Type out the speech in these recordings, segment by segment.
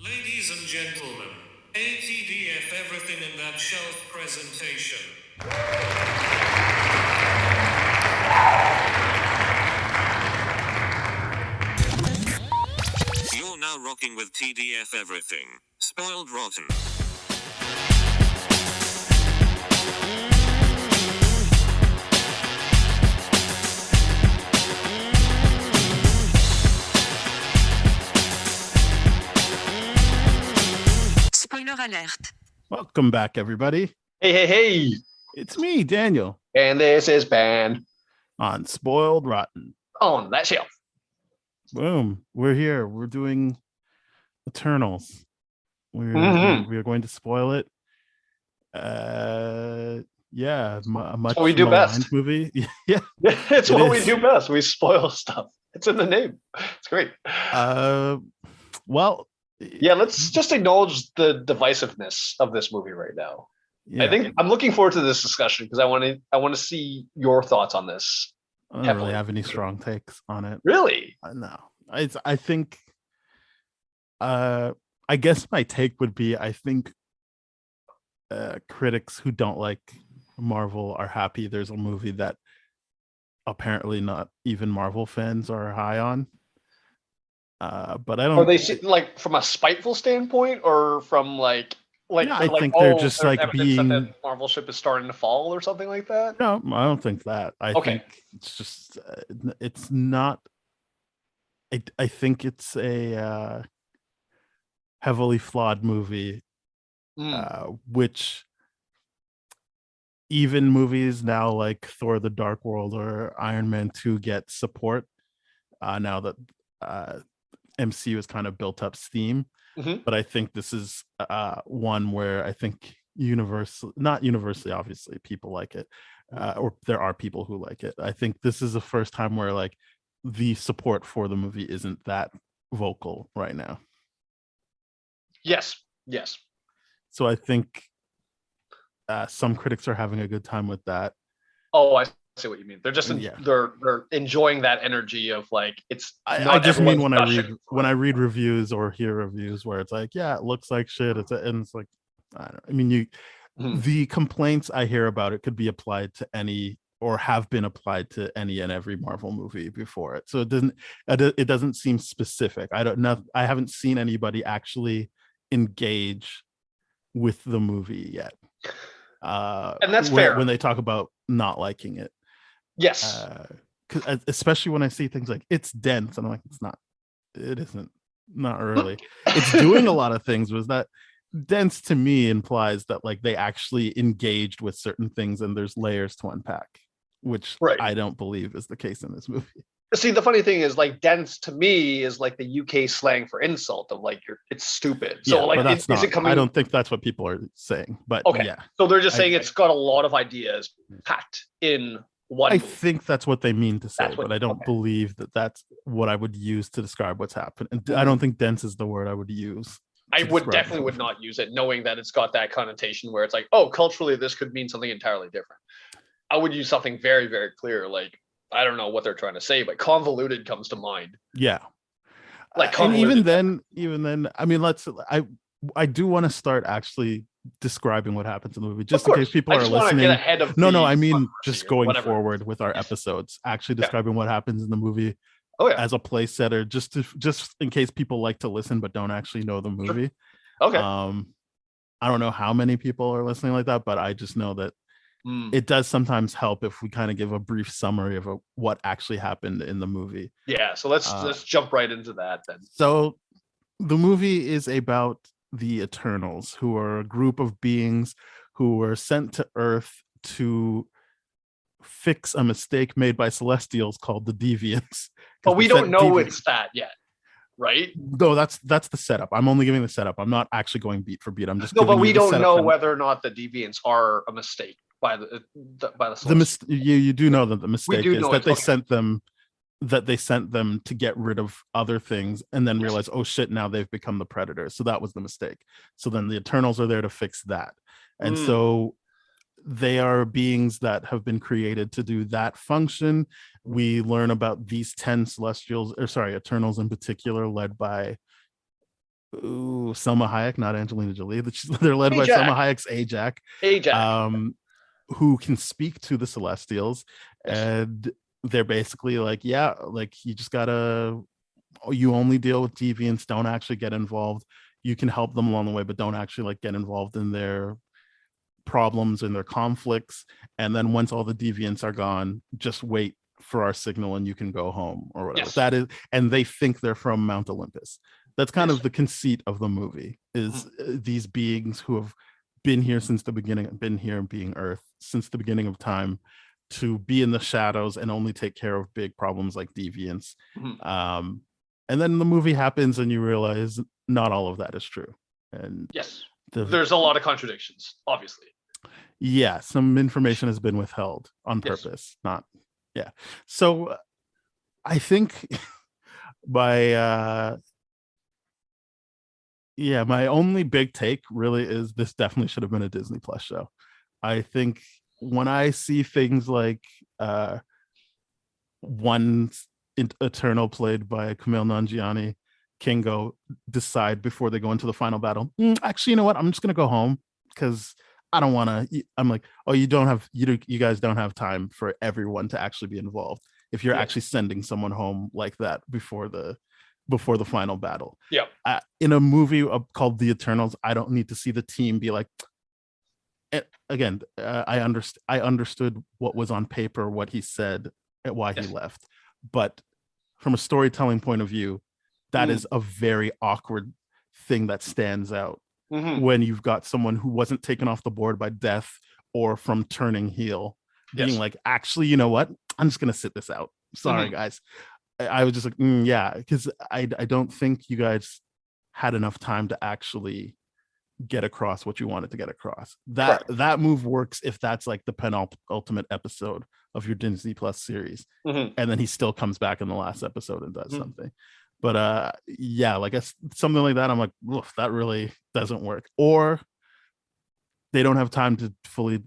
Ladies and gentlemen, ATDF Everything in That Shelf presentation. You're now rocking with TDF Everything. Spoiled Rotten. Spoiler alert. Welcome back, everybody. Hey. It's me, Daniel, And this is Ben on Spoiled Rotten. on that shelf. Boom. We're here. We're doing Eternals. We are going to spoil it. Yeah, a much what we do maligned best. movie. Yeah, It's It what we is. do best. We spoil stuff. It's in the name. It's great. well, Yeah, let's just acknowledge the divisiveness of this movie right now. yeah, I think I'm looking forward to this discussion because I want to see your thoughts on this. I don't really have any strong takes on it. Really? No, I think. I guess my take would be I think critics who don't like Marvel are happy there's a movie that apparently not even Marvel fans are high on. But I don't. Are they like from a spiteful standpoint or from like Yeah, I think they're just there's like evidence that being. the Marvel ship is starting to fall or something like that? No, I don't think that. I Okay. think it's just it's not. I think it's a heavily flawed movie, which even movies now like Thor: The Dark World or Iron Man 2 get support now that MCU has kind of built up steam. But I think this is one where I think not universally, obviously, people like it, or there are people who like it. I think this is the first time where like the support for the movie isn't that vocal right now. Yes. So I think some critics are having a good time with that. Oh, I see what you mean. They're just Yeah. they're enjoying that energy of like it's. I just mean when gushing. I read reviews or hear reviews where it's like, yeah, it looks like shit. And it's like, I don't know. I mean, the complaints I hear about it could be applied to any or have been applied to any and every Marvel movie before it. So it doesn't seem specific. I don't know. I haven't seen anybody actually engage with the movie yet. And that's fair fair when they talk about not liking it. Yes. Especially when I see things like it's dense, and I'm like, it isn't, not really. It's doing a lot of things. Was that dense to me implies that like they actually engaged with certain things and there's layers to unpack, which I don't believe is the case in this movie. See, the funny thing is like dense to me is like the UK slang for insult of like it's stupid. So yeah, like but that's is it coming? I don't think that's what people are saying. But okay. Yeah. So they're just saying it's got a lot of ideas packed in one. I think that's what they mean to say, but I don't believe that that's what I would use to describe what's happened. And I don't think dense is the word I would use. I would definitely would not use it, knowing that it's got that connotation where it's like, oh, culturally, this could mean something entirely different. I would use something very, very clear, like I don't know what they're trying to say, but convoluted comes to mind. Yeah, like and even then, I mean, I do want to start actually describing what happens in the movie, just in case people are listening. No, I mean just going forward with our episodes, actually describing what happens in the movie. As a place setter, just in case people like to listen but don't actually know the movie. Okay. I don't know how many people are listening like that, but I just know that it does sometimes help if we kind of give a brief summary of what actually happened in the movie. Yeah, so let's jump right into that then. So the movie is about the Eternals, who are a group of beings who were sent to Earth to fix a mistake made by Celestials called the Deviants. But we don't know it's that yet, right? No, that's the setup. I'm only giving the setup. I'm not actually going beat for beat. I'm just but we don't know whether or not the Deviants are a mistake by the you do know that the mistake is that they sent them to get rid of other things and then realize, oh shit, now they've become the Predators. So that was the mistake. So then the Eternals are there to fix that. And so they are beings that have been created to do that function. We learn about these 10 Eternals in particular, led by Ooh, Selma Hayek, not Angelina Jolie. They're led by Selma Hayek's Ajax, Ajax. who can speak to the Celestials, Yes. and they're basically like, yeah, like you just gotta, you only deal with deviants, don't actually get involved. You can help them along the way, but don't actually like get involved in their problems and their conflicts. And then once all the deviants are gone, just wait for our signal and you can go home or whatever. Yes. That is, and they think they're from Mount Olympus. That's kind Yes. of the conceit of the movie, is these beings who have been here since the beginning, been here being Earth since the beginning of time, to be in the shadows and only take care of big problems like deviants. And then the movie happens and you realize not all of that is true. And yes, there's a lot of contradictions, obviously. Yeah, some information has been withheld on purpose. Not, yeah. So I think my my only big take really is this definitely should have been a Disney Plus show. I think when I see things like one Eternal played by Kumail Nanjiani, Kingo, decide before they go into the final battle, actually, you know what? I'm just gonna go home because I don't want to. I'm like, oh, you guys don't have time for everyone to actually be involved. If you're actually sending someone home like that before the final battle. Yeah. In a movie called The Eternals, I don't need to see the team be like, again, I understood what was on paper, what he said, and why he left. But from a storytelling point of view, that is a very awkward thing that stands out when you've got someone who wasn't taken off the board by death or from turning heel, being like, actually, you know what? I'm just going to sit this out. Sorry, guys. I was just like, yeah, because I don't think you guys had enough time to actually get across what you wanted to get across. That move works if that's like the penultimate episode of your Disney Plus series, and then he still comes back in the last episode and does something. But like something like that, I'm like, that really doesn't work. Or they don't have time to fully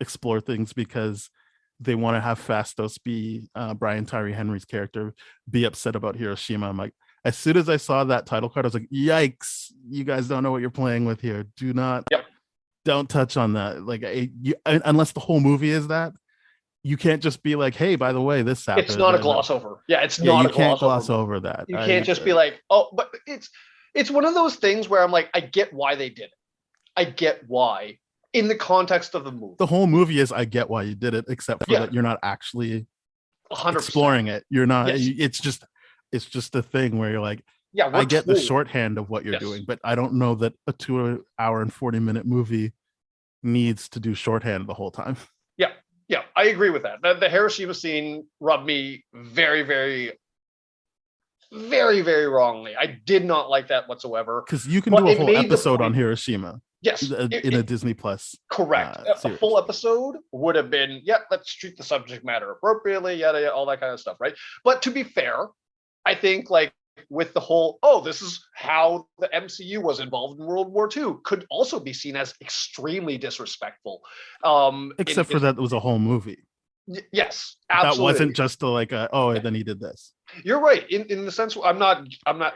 explore things because they want to have Fastos be Brian Tyree Henry's character be upset about Hiroshima. I'm like, as soon as I saw that title card, I was like, yikes, you guys don't know what you're playing with here. Don't touch on that. Like, unless the whole movie is that, you can't just be like, hey, by the way, this happened. It's not a gloss over. Yeah, it's not you can't gloss over that. You can't just be like, oh, but it's one of those things where I'm like, I get why they did it. I get why. In the context of the movie, the whole movie is I get why you did it, except for that you're not actually 100%. Exploring it. You're not. It's just a thing where you're like, I get the shorthand of what you're doing, but I don't know that a 2 hour and 40-minute movie needs to do shorthand the whole time. Yeah, I agree with that. The Hiroshima scene rubbed me very, very, very, very wrongly. I did not like that whatsoever. Because you can do a whole episode on Hiroshima. Yes, in a Disney Plus. Correct. A full episode would have been, let's treat the subject matter appropriately, yada, all that kind of stuff, right? But to be fair, I think like with the whole, this is how the MCU was involved in World War II, could also be seen as extremely disrespectful. Except for that it was a whole movie. Yes, absolutely. That wasn't just like and then he did this. You're right. In the sense, I'm not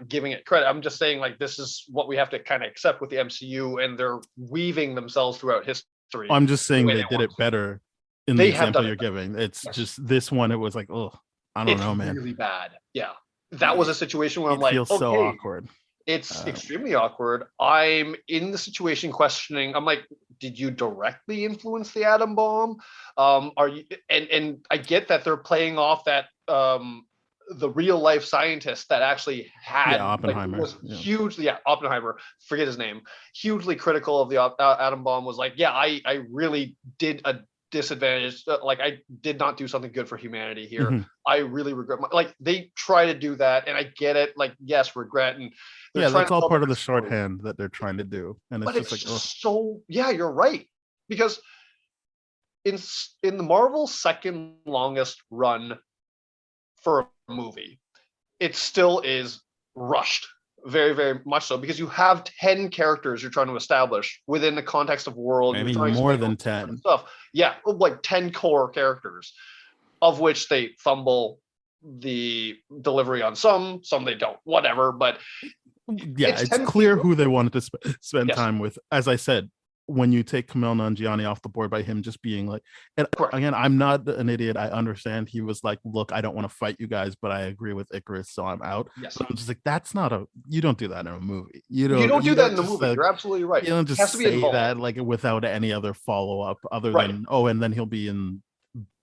giving it credit. I'm just saying like this is what we have to kind of accept with the MCU, and they're weaving themselves throughout history. I'm just saying they did it better in the example you're giving. It's just this one. It was like, I don't know, man. Really bad. Yeah, that was a situation where I'm like, feels so awkward. It's extremely awkward. I'm in the situation questioning. I'm like, did you directly influence the atom bomb? Are you? And I get that they're playing off that the real life scientist that actually had Oppenheimer was hugely Oppenheimer. Forget his name. Hugely critical of the atom bomb. Was like, I really did a disadvantage. Like I did not do something good for humanity here. I really regret. They try to do that, and I get it. Like yes, regret and. That's all part of the shorthand that they're trying to do, and it's just like, so. Yeah, you're right, because in the Marvel second longest run for a movie, it still is rushed, very, very much so, because you have 10 characters you're trying to establish within the context of world. I mean, more than 10 stuff. Yeah, like 10 core characters, of which they fumble the delivery on some they don't, whatever, but Yeah, it's 10 clear people. who they wanted to spend Yes. time with. As I said, when you take Kumail Nanjiani off the board by him just being like, and Correct. again, I'm not an idiot. I understand he was like, look, I don't want to fight you guys, but I agree with Icarus, so I'm out. Yes. But I'm just like, that's not you don't do that in a movie. You don't do that in the just, movie. You're absolutely right. You don't It has just to be say involved. that like without any other follow up other Right. than and then he'll be in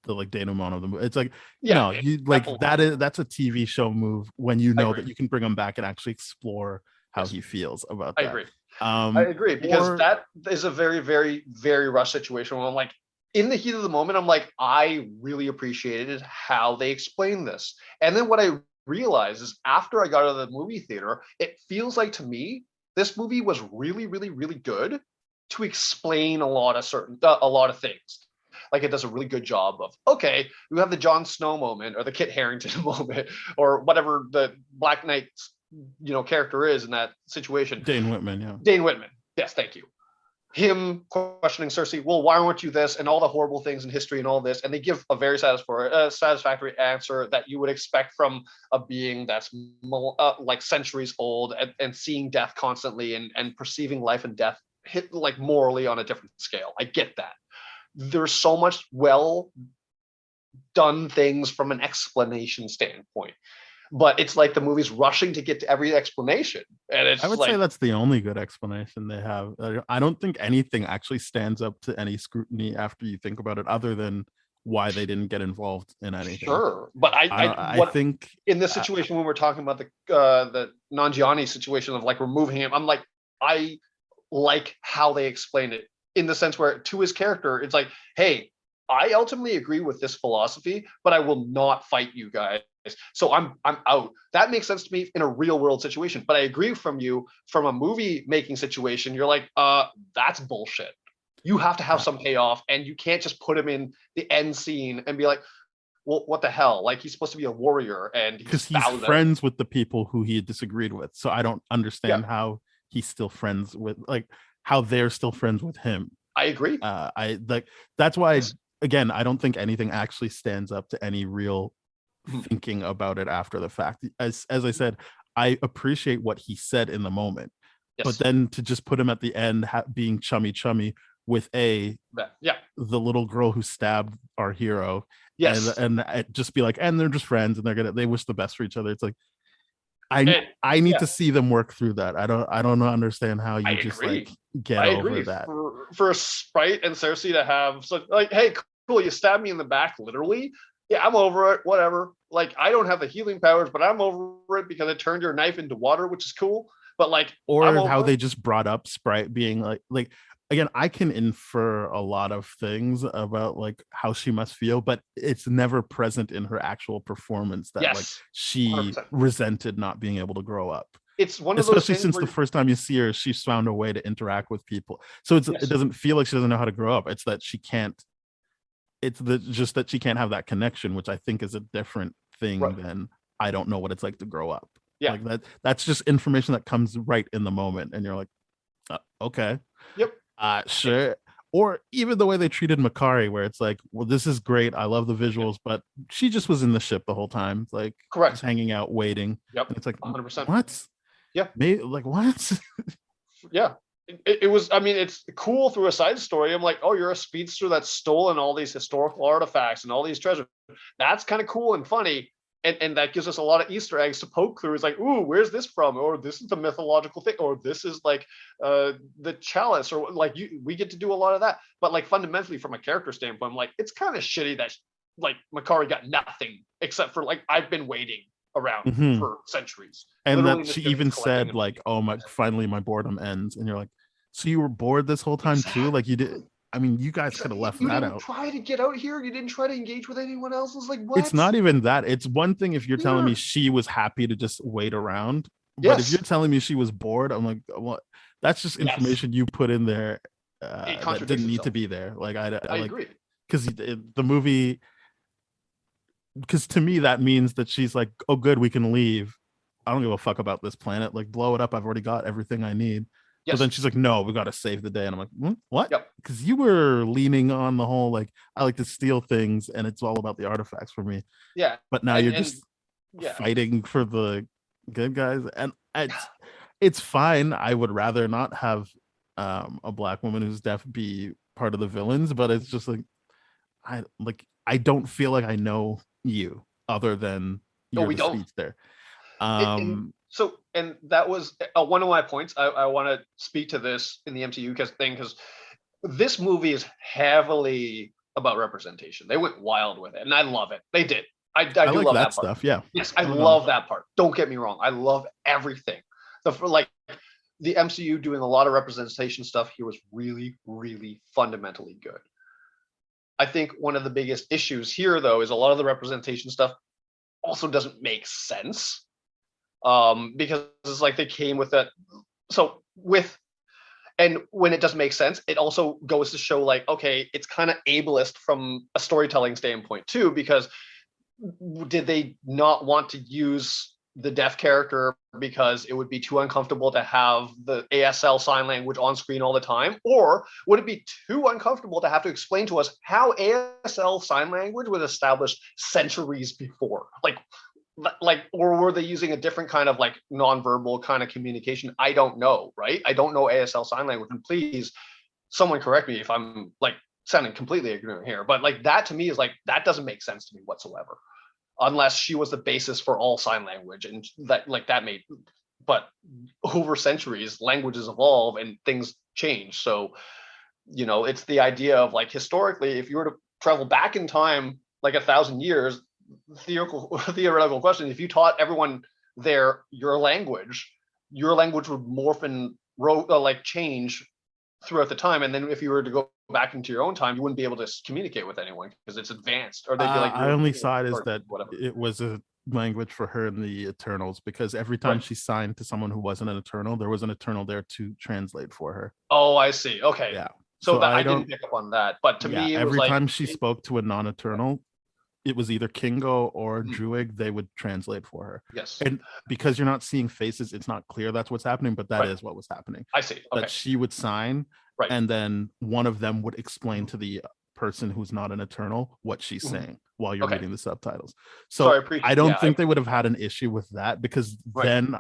the like denouement of the movie. It's like Yeah, no, you like that's a TV show move when you know agree. that you can bring him back and actually explore how Yes. he feels about I that. agree. I agree because or- that is a very, very, very rushed situation where I'm like, in the heat of the moment, I'm like, I really appreciated how they explained this. And then what I realized is after I got out of the movie theater, it feels like to me, this movie was really, really, really good to explain a lot of things. Like it does a really good job of, okay, we have the Jon Snow moment or the Kit Harington moment or whatever the Black Knight's character is in that situation. Dane Whitman, yeah. Dane Whitman. Yes, thank you. Him questioning Cersei, well, why weren't you this, and all the horrible things in history and all this, and they give a very satisfactory answer that you would expect from a being that's like centuries old and seeing death constantly and perceiving life and death hit like morally on a different scale. I get that. There's so much well done things from an explanation standpoint. But it's like the movie's rushing to get to every explanation. And it's I would say that's the only good explanation they have. I don't think anything actually stands up to any scrutiny after you think about it, other than why they didn't get involved in anything. Sure. But I think in this situation, when we're talking about the Nanjiani situation of like removing him, I'm like, I like how they explained it in the sense where to his character, it's like, hey, I ultimately agree with this philosophy, but I will not fight you guys. So I'm out. That makes sense to me in a real world situation. But I agree from a movie making situation. You're like, that's bullshit. You have to have some payoff, and you can't just put him in the end scene and be like, well, what the hell? Like he's supposed to be a warrior, and because he's friends with the people who he disagreed with. So I don't understand how he's still friends with, like, how they're still friends with him. I agree. That's why again, I don't think anything actually stands up to any real thinking about it after the fact. As I said, I appreciate what he said in the moment, but then to just put him at the end being chummy with the little girl who stabbed our hero, and just be like, and they're just friends and they wish the best for each other. It's like I need to see them work through that. I don't understand how you just like get over that. For Sprite and Cersei to have such like, hey, cool, you stabbed me in the back, literally. Yeah, I'm over it. Whatever. Like, I don't have the healing powers, but I'm over it because it turned your knife into water, which is cool. But like, or how they just brought up Sprite being like again, I can infer a lot of things about like how she must feel, but it's never present in her actual performance that like she 100%. Resented not being able to grow up. It's one of especially those things since the first time you see her, she's found a way to interact with people. So it doesn't feel like she doesn't know how to grow up. It's that she can't. It's just that she can't have that connection, which I think is a different thing than I don't know what it's like to grow up. Yeah, like that's just information that comes right in the moment, and you're like, okay, yep, sure. Or even the way they treated Makari, where it's like, well, this is great, I love the visuals, but she just was in the ship the whole time, like just hanging out, waiting. Yep, and it's like 100%. What? Yeah, maybe like what? Yeah. It was, I mean, it's cool through a side story. I'm like, oh, you're a speedster that's stolen all these historical artifacts and all these treasures. That's kind of cool and funny. And that gives us a lot of Easter eggs to poke through. It's like, ooh, where's this from? Or this is the mythological thing. Or this is like the chalice. Or like we get to do a lot of that. But like fundamentally from a character standpoint, I'm like, it's kind of shitty that like Makari got nothing except for like, I've been waiting around for centuries. And literally that she even said like, oh, finally my boredom ends. And you're like, so you were bored this whole time too? Like you did. I mean, you guys could have left that out. You didn't try to get out here. You didn't try to engage with anyone else. It's like, what? It's not even that. It's one thing if you're telling me she was happy to just wait around. But if you're telling me she was bored, I'm like, what? That's just information you put in there that didn't need to be there. Like I agree. Because the movie, because to me that means that she's like, oh, good, we can leave. I don't give a fuck about this planet. Like, blow it up. I've already got everything I need. Yes. But then she's like, no, we got to save the day. And I'm like, what? Because you were leaning on the whole, like, I like to steal things and it's all about the artifacts for me. Yeah. But now you're just fighting for the good guys. And it's fine. I would rather not have a black woman who's deaf be part of the villains, but it's just like I don't feel like I know you other than No, you're we the don't. speedster. And that was one of my points. I want to speak to this in the MCU because this movie is heavily about representation. They went wild with it, and I love it. They did. I do like love that that part. stuff. Yeah. Yes, I No, no. love that part. Don't get me wrong. I love everything. The MCU doing a lot of representation stuff here was really, really fundamentally good. I think one of the biggest issues here, though, is a lot of the representation stuff also doesn't make sense. Because it's like they came with that. So and when it doesn't make sense, it also goes to show like, okay, it's kind of ableist from a storytelling standpoint too, because did they not want to use the deaf character because it would be too uncomfortable to have the ASL sign language on screen all the time? Or would it be too uncomfortable to have to explain to us how ASL sign language was established centuries before? Or were they using a different kind of like nonverbal kind of communication? I don't know, right? I don't know ASL sign language, and please, someone correct me if I'm like sounding completely ignorant here, but like that to me is like, that doesn't make sense to me whatsoever, unless she was the basis for all sign language, and that made. But over centuries, languages evolve and things change. So, it's the idea of like historically, if you were to travel back in time like 1,000 years. Theoretical question: if you taught everyone there your language would morph and change throughout the time, and then if you were to go back into your own time, you wouldn't be able to communicate with anyone because it's advanced. Or they'd be like, I only saw it as that whatever. it was a language for her in the Eternals, because every time Right. she signed to someone who wasn't an Eternal, there was an Eternal there to translate for her. Oh, I see. Okay. Yeah. So that I don't didn't pick up on that, but to me, it every was like time she spoke to a non-Eternal, it was either Kingo or Mhm. Druig, they would translate for her. yes, And because you're not seeing faces, it's not clear that's what's happening, but that is Right. what was happening. I see. Okay. That she would sign, Right. and then one of them would explain to the person who's not an Eternal what she's Mhm. saying while you're Okay. reading the subtitles. So So I appreciate. I don't yeah, think they would have had an issue with that, because Right. then,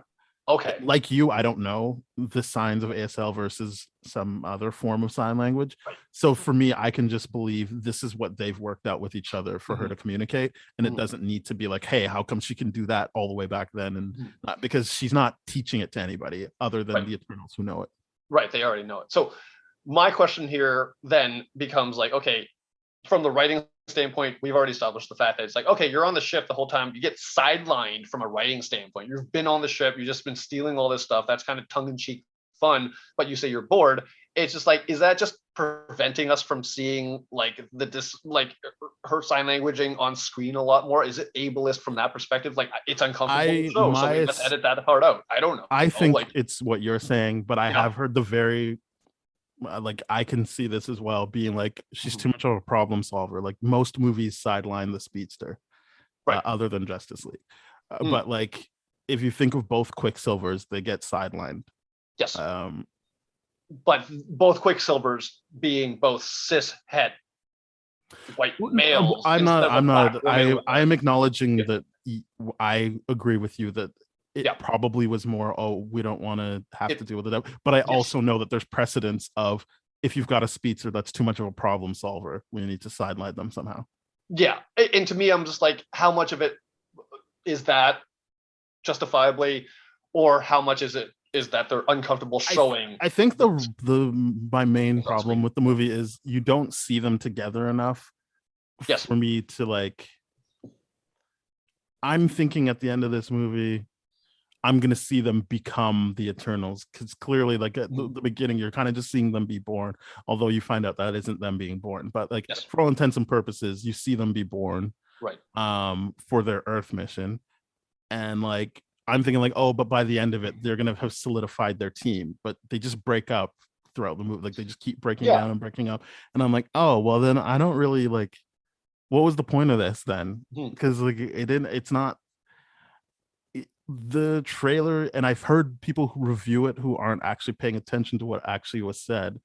Okay. like you, I don't know the signs of ASL versus some other form of sign language. Right. So for me, I can just believe this is what they've worked out with each other for her Mhm. to communicate, and it Mhm. doesn't need to be like, hey, how come she can do that all the way back then? And Mhm. not because she's not teaching it to anybody other than Right. the Eternals who know it. Right. They already know it. So my question here then becomes like, okay, from the writing standpoint, we've already established the fact that it's like, okay, you're on the ship the whole time. You get sidelined from a writing standpoint. You've been on the ship. You've just been stealing all this stuff. That's kind of tongue-in-cheek fun, but you say you're bored. It's just like, is that just preventing us from seeing like her sign languaging on screen a lot more? Is it ableist from that perspective? Like it's uncomfortable to show, so we must edit that part out. I don't know. I think like it's what you're saying, but I Yeah. have heard the very like, I can see this as well, being like, she's Mhm. too much of a problem solver. Like most movies sideline the speedster, Right. other than Justice League. Mm. But like, if you think of both Quicksilvers, they get sidelined. yes, Um, but both Quicksilvers being both cis het white males. I'm instead of a black woman with I a- am acknowledging Yeah. that I agree with you that it Yeah. probably was more, oh, we don't want to have It- to deal with it. But I Yes. also know that there's precedence of, if you've got a speedster that's too much of a problem solver, we need to sideline them somehow. Yeah, and to me, I'm just like, how much of it is that justifiably, or how much is that they're uncomfortable showing? I think my main That's problem me. with the movie is you don't see them together enough Yes. for me to like. I'm thinking at the end of this movie, I'm gonna see them become the Eternals, because clearly, like at the beginning, you're kind of just seeing them be born. Although you find out that isn't them being born, but like Yes. for all intents and purposes, you see them be born Right. for their Earth mission, and like I'm thinking like, oh, but by the end of it, they're gonna have solidified their team, but they just break up throughout the movie. Like they just keep breaking Yeah. down and breaking up, and I'm like, oh, well then I don't really like. What was the point of this then? Mhm. Because like it didn't. It's not the trailer, and I've heard people who review it who aren't actually paying attention to what actually was said.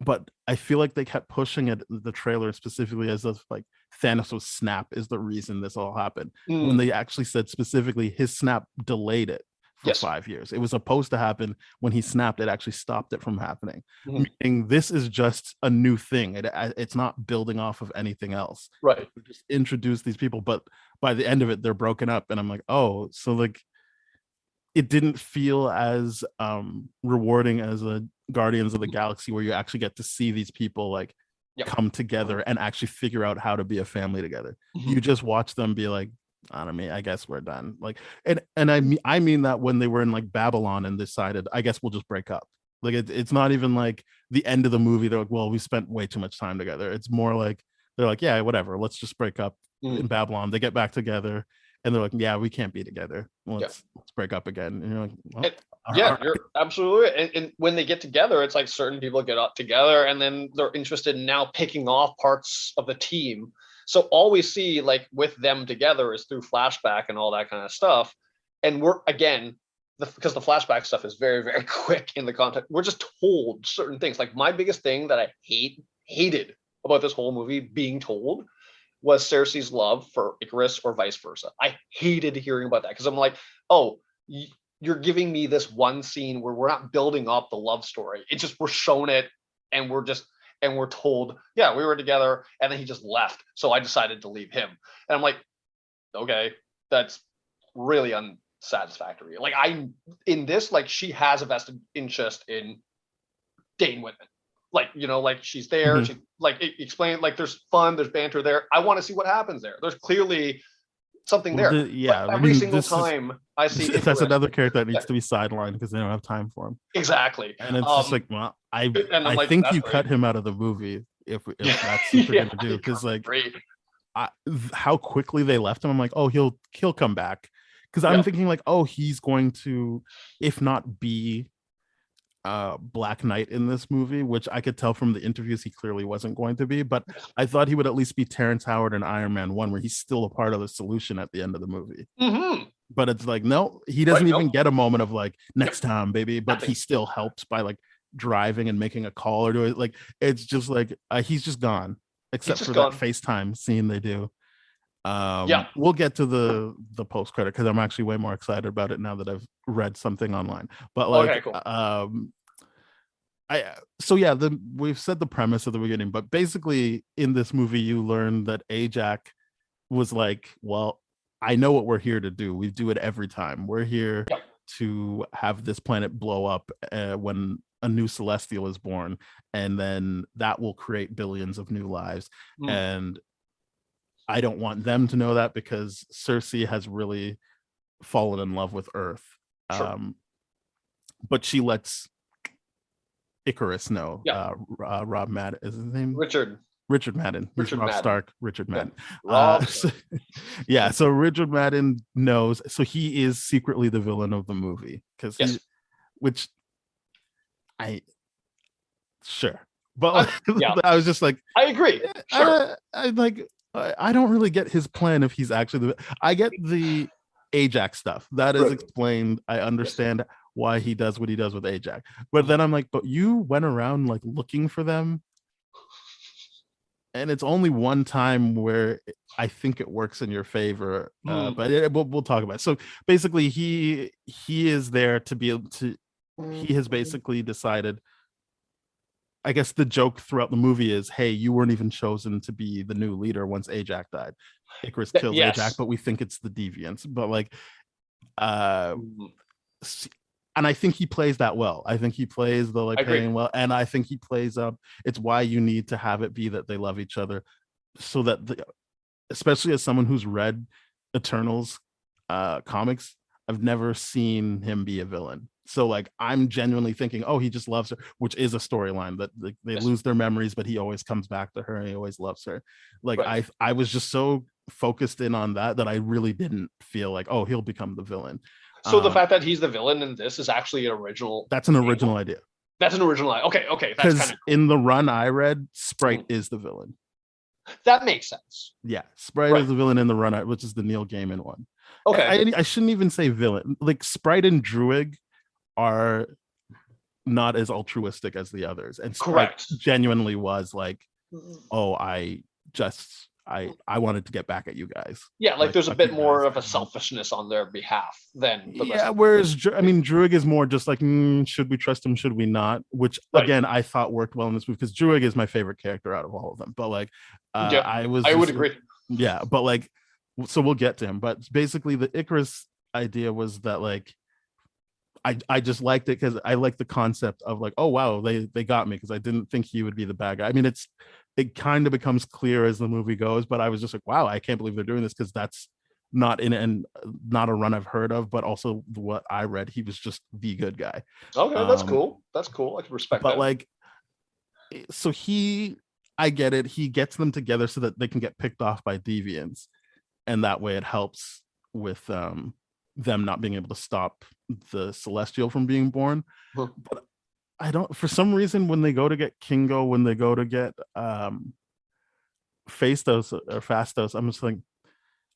But I feel like they kept pushing it, the trailer specifically, as if like Thanos' snap is the reason this all happened. When Mm. they actually said specifically his snap delayed it. for Yes. 5 years. It was supposed to happen when he snapped. It actually stopped it from happening. Mhm. Meaning this is just a new thing. It's not building off of anything else. Right. We just introduce these people, but by the end of it, they're broken up, and I'm like, oh, so like it didn't feel as rewarding as a Guardians of the Galaxy, where you actually get to see these people like Yep. come together and actually figure out how to be a family together. Mhm. You just watch them be like, I don't mean, I guess we're done. Like, and I mean that when they were in like Babylon and decided, I guess we'll just break up. Like it's not even like the end of the movie. They're like, well, we spent way too much time together. It's more like they're like, yeah, whatever. Let's just break up. Mhm. In Babylon, they get back together and they're like, yeah, we can't be together. Let's break up again. And you're like, well, And- all Yeah, right. you're absolutely right. And when they get together, it's like certain people get up together and then they're interested in now picking off parts of the team. So all we see like with them together is through flashback and all that kind of stuff. And we're again, because the flashback stuff is very, very quick in the context, we're just told certain things. Like my biggest thing that I hated about this whole movie being told was Cersei's love for Icarus or vice versa. I hated hearing about that because I'm like, oh, you're giving me this one scene where we're not building up the love story. It's just we're shown it and we're told, yeah, we were together and then he just left. So I decided to leave him. And I'm like, okay, that's really unsatisfactory. Like in this, like she has a vested interest in Dane Whitman. Like, like she's there, she like explain, like there's fun, there's banter there. I want to see what happens there. There's clearly something there. Yeah, Every single time I see that's Icarus, another character that needs to be sidelined because they don't have time for him. exactly. And it's just like, well, I like, think that's you great. cut him out of the movie if that's what they're gonna do. Because like great. how quickly they left him, I'm like, oh, he'll come back. Because I'm thinking like, oh, he's going to, if not be Black Knight in this movie, which I could tell from the interviews he clearly wasn't going to be, but I thought he would at least be Terrence Howard in Iron Man 1, where he's still a part of the solution at the end of the movie. But it's like, no, he doesn't even get a moment of like, next time, baby, but he still helps by like driving and making a call or doing like, it's just like he's just gone, except for that FaceTime scene they do. We'll get to the post credit because I'm actually way more excited about it now that I've read something online. But like, okay, cool. We've said the premise at the beginning, but basically in this movie you learn that Ajax was like, well, I know what we're here to do. We do it every time. We're here to have this planet blow up when a new celestial is born, and then that will create billions of new lives. And I don't want them to know that because Cersei has really fallen in love with Earth. But she lets Icarus know. Rob Madden is his name? Richard Madden. He's Rob Stark, Richard Madden. So Richard Madden knows. So he is secretly the villain of the movie. But I was just like, I agree. Sure. I don't really get his plan if he's actually I get the Ajax stuff. That is explained. I understand why he does what he does with Ajax. But then I'm like, but you went around like looking for them. And it's only one time where I think it works in your favor. But we'll talk about it. So basically he is there to be able to, he has basically decided, I guess the joke throughout the movie is, hey, you weren't even chosen to be the new leader once Ajax died. Icarus kills Ajax, but we think it's the Deviants. But like, and I think he plays that well. I think he plays the like playing well, and I think he plays up. It's why you need to have it be that they love each other, so that especially as someone who's read Eternals comics, I've never seen him be a villain. So like I'm genuinely thinking, oh, he just loves her, which is a storyline that they lose their memories, but he always comes back to her and he always loves her. Like I was just so focused in on that I really didn't feel like, oh, he'll become the villain. So the fact that he's the villain in this is actually an original. That's an original idea. That's an original idea. Okay. That's kind of cool. In the run I read, Sprite is the villain. That makes sense. Yeah, Sprite is the villain in the run, which is the Neil Gaiman one. Okay. I shouldn't even say villain. Like Sprite and Druig are not as altruistic as the others. And Sprite genuinely was like, oh, I I wanted to get back at you guys. Yeah, like there's a fuck bit you more guys. of a selfishness on their behalf than the rest Yeah, of them. whereas Druig is more just like, should we trust him? Should we not? Which Right. again, I thought worked well in this movie because Druig is my favorite character out of all of them. But like, Yeah, I was, I would just like, agree. yeah, but like, so we'll get to him. But basically, the Icarus idea was that like, I just liked it because I like the concept of like, oh wow, they got me because I didn't think he would be the bad guy. I mean, it kind of becomes clear as the movie goes, but I was just like, wow, I can't believe they're doing this because that's not in and not a run I've heard of, but also what I read, he was just the good guy. Okay, that's cool. That's cool. I can respect but that. like, so I get it. He gets them together so that they can get picked off by deviants, and that way it helps with them not being able to stop the Celestial from being born. Huh. But I don't, for some reason, when they go to get Kingo, when they go to get Fastos, I'm just like,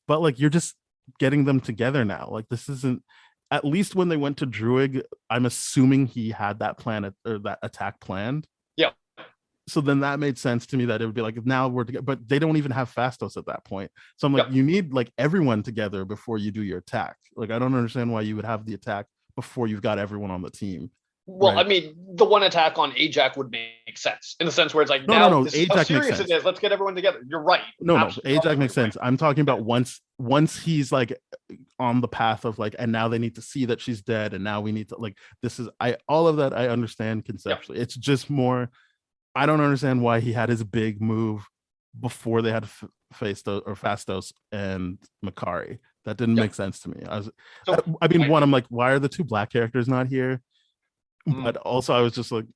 but like, you're just getting them together now. Like, this isn't, at least when they went to Druig, I'm assuming he had that plan or that attack planned. Yeah. So then that made sense to me that it would be like, now we're together, but they don't even have Fastos at that point. So I'm like, you need like everyone together before you do your attack. Like, I don't understand why you would have the attack before you've got everyone on the team. Well, right? I mean, the one attack on Ajax would make sense in the sense where it's like, this is how serious it is. Let's get everyone together. You're right. No, Ajax makes sense. I'm talking about once he's like on the path of like, and now they need to see that she's dead, and now we need to like, all of that I understand conceptually. It's just more, I don't understand why he had his big move before they had Fastos and Makkari. That didn't make sense to me. I'm like, why are the two black characters not here? But also I was just like,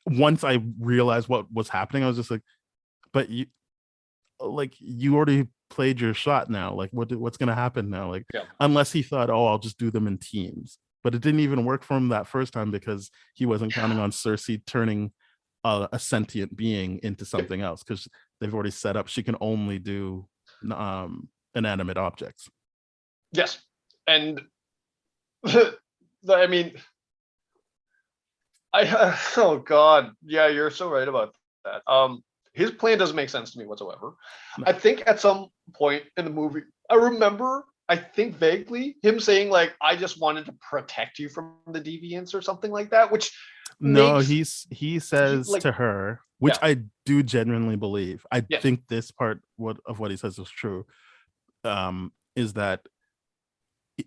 once I realized what was happening, I was just like, but you already played your shot now. Like, what's gonna happen now? Like, unless he thought, oh, I'll just do them in teams. But it didn't even work for him that first time because he wasn't counting on Cersei turning a sentient being into something else, because they've already set up she can only do inanimate objects. Yes. And I mean, oh god, yeah, you're so right about that. His plan doesn't make sense to me whatsoever. No. I think at some point in the movie, I think vaguely him saying like, I just wanted to protect you from the deviants or something like that, which he says to her, which I do genuinely believe. I think this part of what he says is true, is that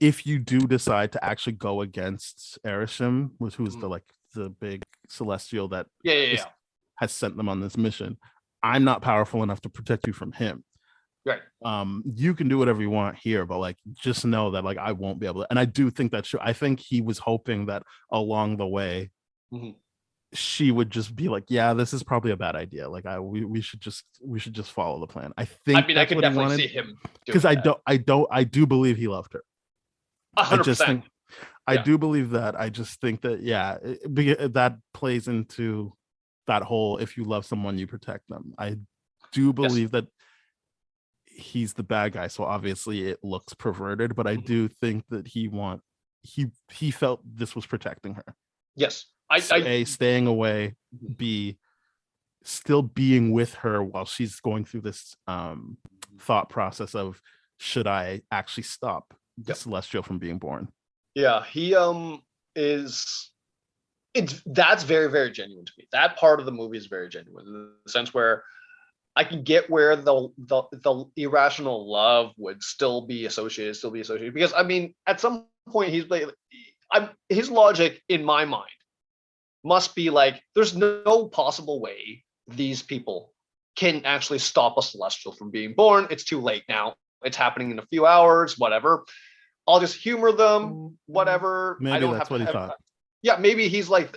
if you do decide to actually go against Arishem, who's the big celestial that has sent them on this mission, I'm not powerful enough to protect you from him. Right. You can do whatever you want here, but like, just know that like, I won't be able to. And I do think that's true. I think he was hoping that along the way, she would just be like, yeah, this is probably a bad idea. Like, we should just follow the plan. I could definitely see him, because I do believe he loved her. 100%. I do believe that. I just think that that plays into that whole, if you love someone, you protect them. I do believe that he's the bad guy, so obviously it looks perverted, but I do think that he felt this was protecting her. Yes. A, staying away, B, still being with her while she's going through this thought process of, should I actually stop the Celestial from being born? Yeah, he that's very, very genuine to me. That part of the movie is very genuine in the sense where I can get where the irrational love would still be associated, because I mean, at some point his logic in my mind must be like, there's no possible way these people can actually stop a Celestial from being born. It's too late now. It's happening in a few hours, whatever. I'll just humor them, whatever. Maybe that's what he thought. Yeah, maybe he's like,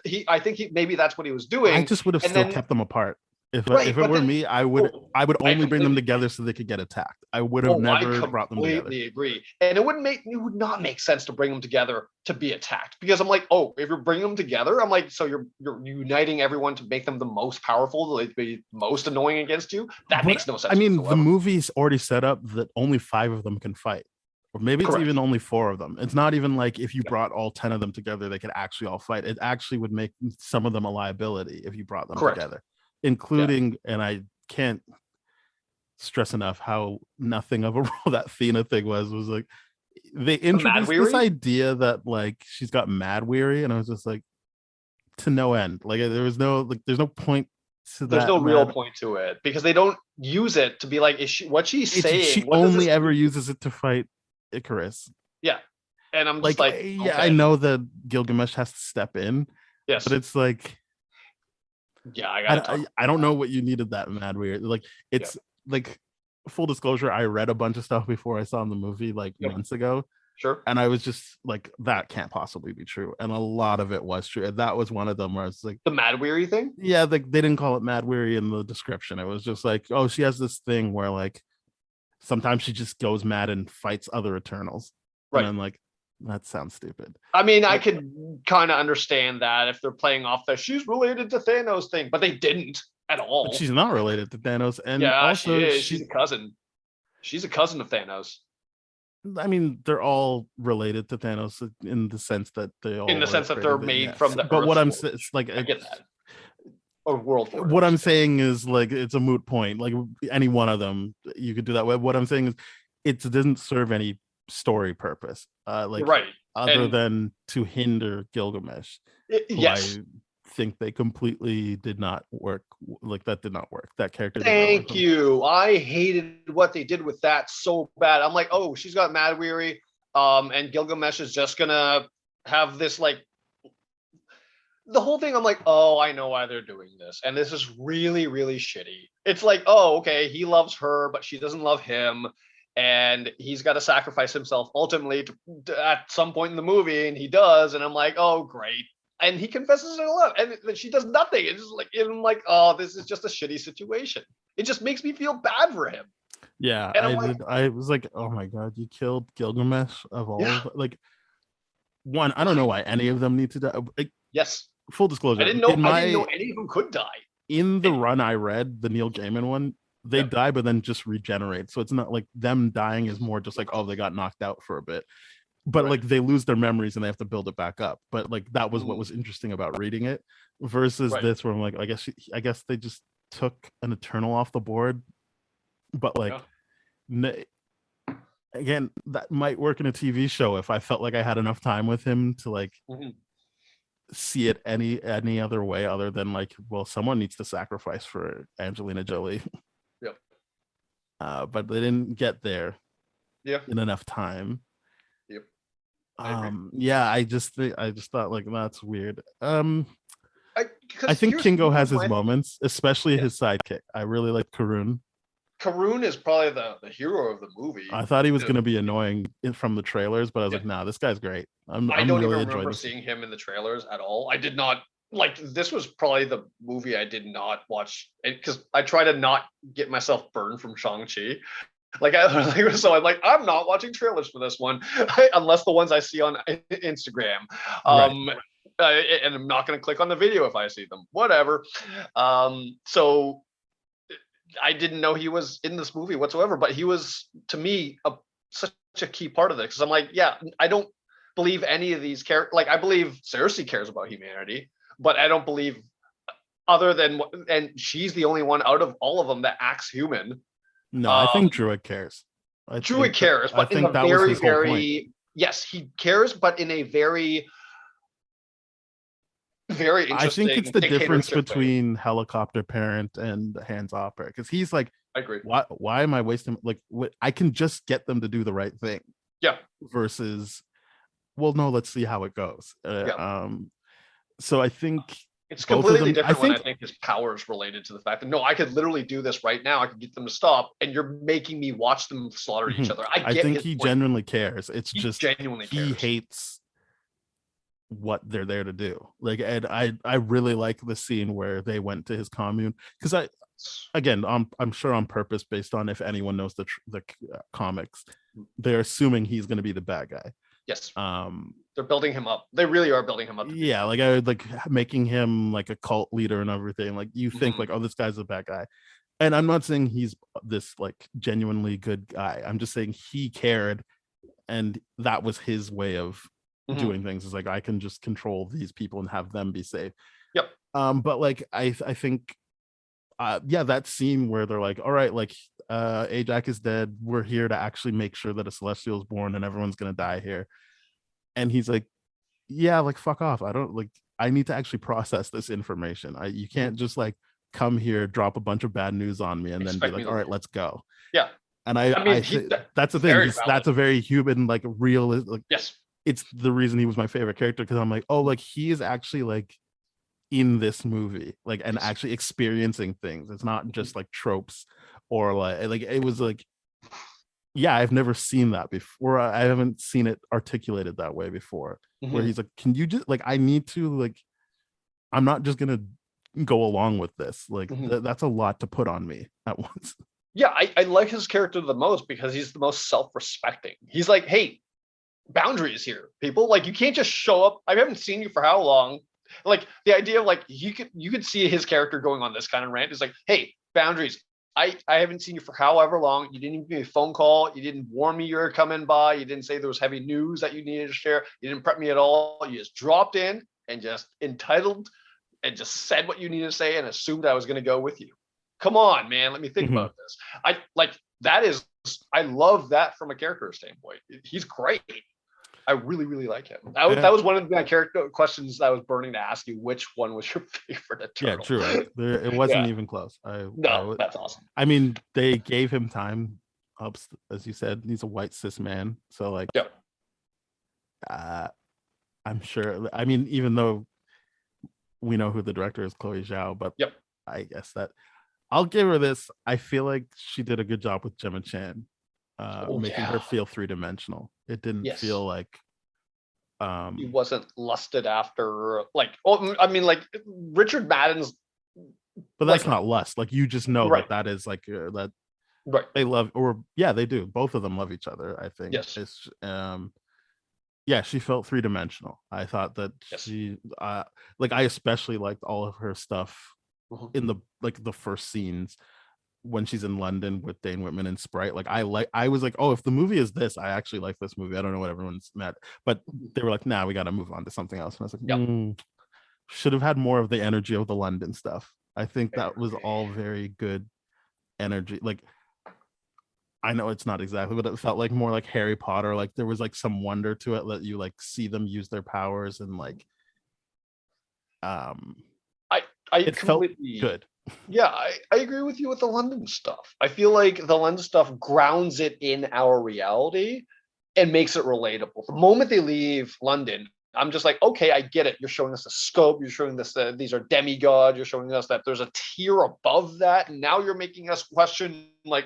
maybe that's what he was doing. I just would have still kept them apart. If it were me, I would only bring them together so they could get attacked. I would have never brought them together. I completely agree. And it would not make sense to bring them together to be attacked, because I'm like, oh, if you're bringing them together, I'm like, so you're uniting everyone to make them the most powerful, to be most annoying against you. That makes no sense. I mean, the movie's already set up that only 5 of them can fight. Or maybe it's even only 4 of them. It's not even like if you brought all 10 of them together, they could actually all fight. It actually would make some of them a liability if you brought them together, including, and I can't, stress enough how nothing of a role that Thena thing was like they Mad introduced this Weary? idea that like she's got mad weary, and I was just like, to no end. Like there was no like there's no point to There's that. no real mad- point to it because they don't use it to be like, is she what she's It's, saying? she What does only this ever mean? uses it to fight Icarus. Yeah. And I'm just Like, like, yeah, okay. I know that Gilgamesh has to step in, Yes. but it's like Yeah, I gotta I don't know what you needed that mad weird. Like it's like full disclosure, I read a bunch of stuff before I saw the movie like Yep. months ago, Sure. and I was just like, that can't possibly be true. And a lot of it was true. And that was one of them where I was like, The Mad Weary thing? yeah, like they didn't call it mad weary in the description. It was just like, oh, she has this thing where like sometimes she just goes mad and fights other Eternals. Right. And I'm like, that sounds stupid. I mean, I Like- could kind of understand that if they're playing off the she's related to Thanos thing, but they didn't at all. But she's not related to Thanos. And yeah, also she is. She's a cousin. She's a cousin of Thanos. I mean, they're all related to Thanos in the sense that they all In the were sense that they're created, made yes. from the But what Earth's I'm world. saying, it's like I get that. Or world. for what I'm Earth. saying is like it's a moot point. Like any one of them, you could do that. What I'm saying is, it doesn't serve any story purpose. Like You're right. other And- than to hinder Gilgamesh. who Yes. I think they completely did not work. Like that did not work. That character. did not work Thank for me. you. I hated what they did with that so bad. I'm like, oh, she's got Mad Weary. And Gilgamesh is just gonna have this like the whole thing. I'm like, oh, I know why they're doing this, and this is really, really shitty. It's like, oh, okay, he loves her, but she doesn't love him, and he's got to sacrifice himself ultimately at some point in the movie, and he does, and I'm like, oh, great. And he confesses her love, and then she does nothing. It's just like, I'm like, oh, this is just a shitty situation. It just makes me feel bad for him. Yeah, And I I'm like- did. I was like, oh my god, you killed Gilgamesh of all. Yeah. Like, one, I don't know why any of them need to die. Like, Yes, full disclosure, I didn't know. in I didn't know any of them could die. in the run I read, the Neil Gaiman one, they Yeah. die but then just regenerate. So it's not like them dying is more just like, oh, they got knocked out for a bit. But Right. like they lose their memories and they have to build it back up. But like that was what Mm. was interesting about reading it versus Right. this, where I'm like, I guess they just took an Eternal off the board. But like, again, that might work in a TV show if I felt like I had enough time with him to like Mhm. see it any other way other than like, well, someone needs to sacrifice for Angelina Jolie. Yep. But they didn't get there Yeah. in enough time. Yep. I agree. Yeah, I just thought like that's weird. I 'Cause think here's Kingo has his my- moments, especially Yeah. his sidekick. I really like Karun. Karun is probably the hero of the movie. I thought he was Yeah. going to be annoying from the trailers, but I was Yeah. like, nah, this guy's great. I'm I don't really even enjoying remember this. seeing him in the trailers at all. I did not like. This was probably the movie I did not watch because I try to not get myself burned from Shang-Chi. Like, so I'm like, I'm not watching trailers for this one unless the ones I see on Instagram. And I'm not going to click on the video if I see them. Whatever. So I didn't know he was in this movie whatsoever, but he was to me such a key part of this because I'm like, yeah, I don't believe any of these characters. Like, I believe Cersei cares about humanity, but I don't believe other than and she's the only one out of all of them that acts human. No, I think Druid cares. Druid cares, but in a that was very, his whole point. very yes, he cares, but in a very, very I interesting. think it's the difference dictatorship way. between Helicopter Parent and Hands Opera because he's like, I agree. why am I wasting like I can just get them to do the right thing. Yeah. Versus, well, no, let's see how it goes. So I think It's both of completely them- I different when I think- think his power is related to the fact that no, I could literally do this right now. I could get them to stop, and you're making me watch them slaughter each Mhm. other. I get think his he point. genuinely cares. It's He just genuinely he cares. hates what they're there to do. Like, and I really like the scene where they went to his commune because I'm sure on purpose, based on if anyone knows the comics, they're assuming he's going to be the bad guy. Yes, Um, they're building him up. They really are building him up. yeah, like I would like making him like a cult leader and everything. Like you think Mhm. like, oh, this guy's a bad guy. And I'm not saying he's this like genuinely good guy. I'm just saying he cared, and that was his way of Mhm. doing things. Is like I can just control these people and have them be safe. Yep. But like I think yeah, that scene where they're like, all right, like Ajax is dead. We're here to actually make sure that a celestial is born and everyone's gonna die here. And he's like, yeah, like fuck off. I don't like I need to actually process this information. You can't just like come here, drop a bunch of bad news on me, and then be Expect me like, to all right, leave. let's go. Yeah. And I mean, that's the thing. very valid. That's a very human, like real, like Yes. it's the reason he was my favorite character, because I'm like, oh, like he is actually like in this movie, like, and Yes. actually experiencing things. It's not just like tropes or like it was like, yeah, I've never seen that before. I haven't seen it articulated that way before, where Mhm. he's like, can you just like, I need to like, I'm not just gonna go along with this. Like Mhm. that's a lot to put on me at once. Yeah, I like his character the most because he's the most self-respecting. He's like, hey, boundaries here, people. Like, you can't just show up. I haven't seen you for how long? Like, the idea of like you could see his character going on this kind of rant is like, hey, boundaries. I haven't seen you for however long. You didn't even give me a phone call. You didn't warn me you were coming by. You didn't say there was heavy news that you needed to share. You didn't prep me at all. You just dropped in and just entitled and just said what you needed to say and assumed I was going to go with you. Come on, man. Let me think Mhm. about this. I like that is I love that from a character standpoint. He's great. I really, really like him. That was one of my character questions that I was burning to ask you. Which one was your favorite Yeah, Eternal? true. It wasn't Yeah. even close. No, that's awesome. I mean, they gave him time. Ups, as you said, he's a white cis man, so like, Yep. I'm sure. I mean, even though we know who the director is, Chloe Zhao, but Yep. I guess that I'll give her this. I feel like she did a good job with Gemma Chan, making her Yeah. feel three-dimensional. It didn't Yes. feel like He wasn't lusted after like. Oh, I mean, like Richard Madden's. but that's like, not lust. Like you just know Right. that is like that right. they love, or yeah, they do. Both of them love each other. I think. Yes. It's yeah, she felt three-dimensional. I thought that Yes. she like I especially liked all of her stuff Mhm. in the like the first scenes when she's in London with Dane Whitman and Sprite. Like I was like, oh, if the movie is this, I actually like this movie. I don't know what everyone's mad, but they were like, nah, we got to move on to something else. And I was like, Yep. should have had more of the energy of the London stuff. I think that was agree. all very good energy. Like I know it's not exactly, but it felt like more like Harry Potter. Like there was like some wonder to it that you like see them use their powers and like I it felt completely good. Yeah, I agree with you with the London stuff. I feel like the London stuff grounds it in our reality and makes it relatable. The moment they leave London, I'm just like, okay, I get it. You're showing us a scope. You're showing us that these are demigods. You're showing us that there's a tier above that. And now you're making us question, like,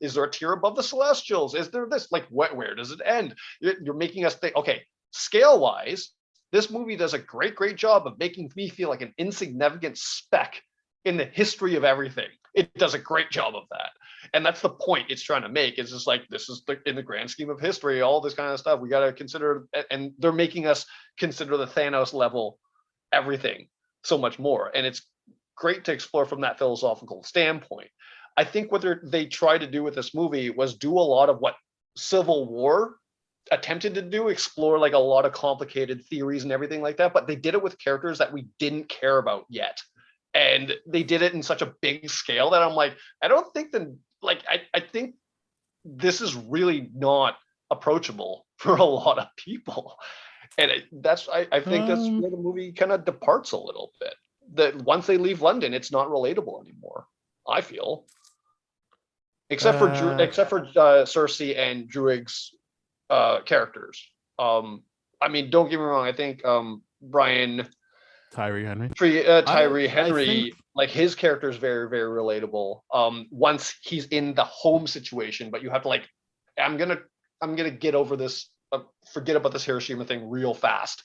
is there a tier above the Celestials? Is there this? Like, where does it end? You're making us think, okay, scale wise, this movie does a great, great job of making me feel like an insignificant speck in the history of everything. It does a great job of that. And that's the point it's trying to make. It's just like, this is in the grand scheme of history, all this kind of stuff. We got to consider, and they're making us consider the Thanos level everything so much more. And it's great to explore from that philosophical standpoint. I think what they tried to do with this movie was do a lot of what Civil War attempted to do, explore like a lot of complicated theories and everything like that, but they did it with characters that we didn't care about yet. And they did it in such a big scale that I'm like, I don't think I think this is really not approachable for a lot of people. And I think that's where the movie kind of departs a little bit. That once they leave London, it's not relatable anymore, I feel. Except for Cersei and Druig's characters. I mean, don't get me wrong. I think Brian Tyree Henry. Tyree Henry, like his character is very, very relatable. Once he's in the home situation, but you have to like, I'm gonna get over this, forget about this Hiroshima thing real fast,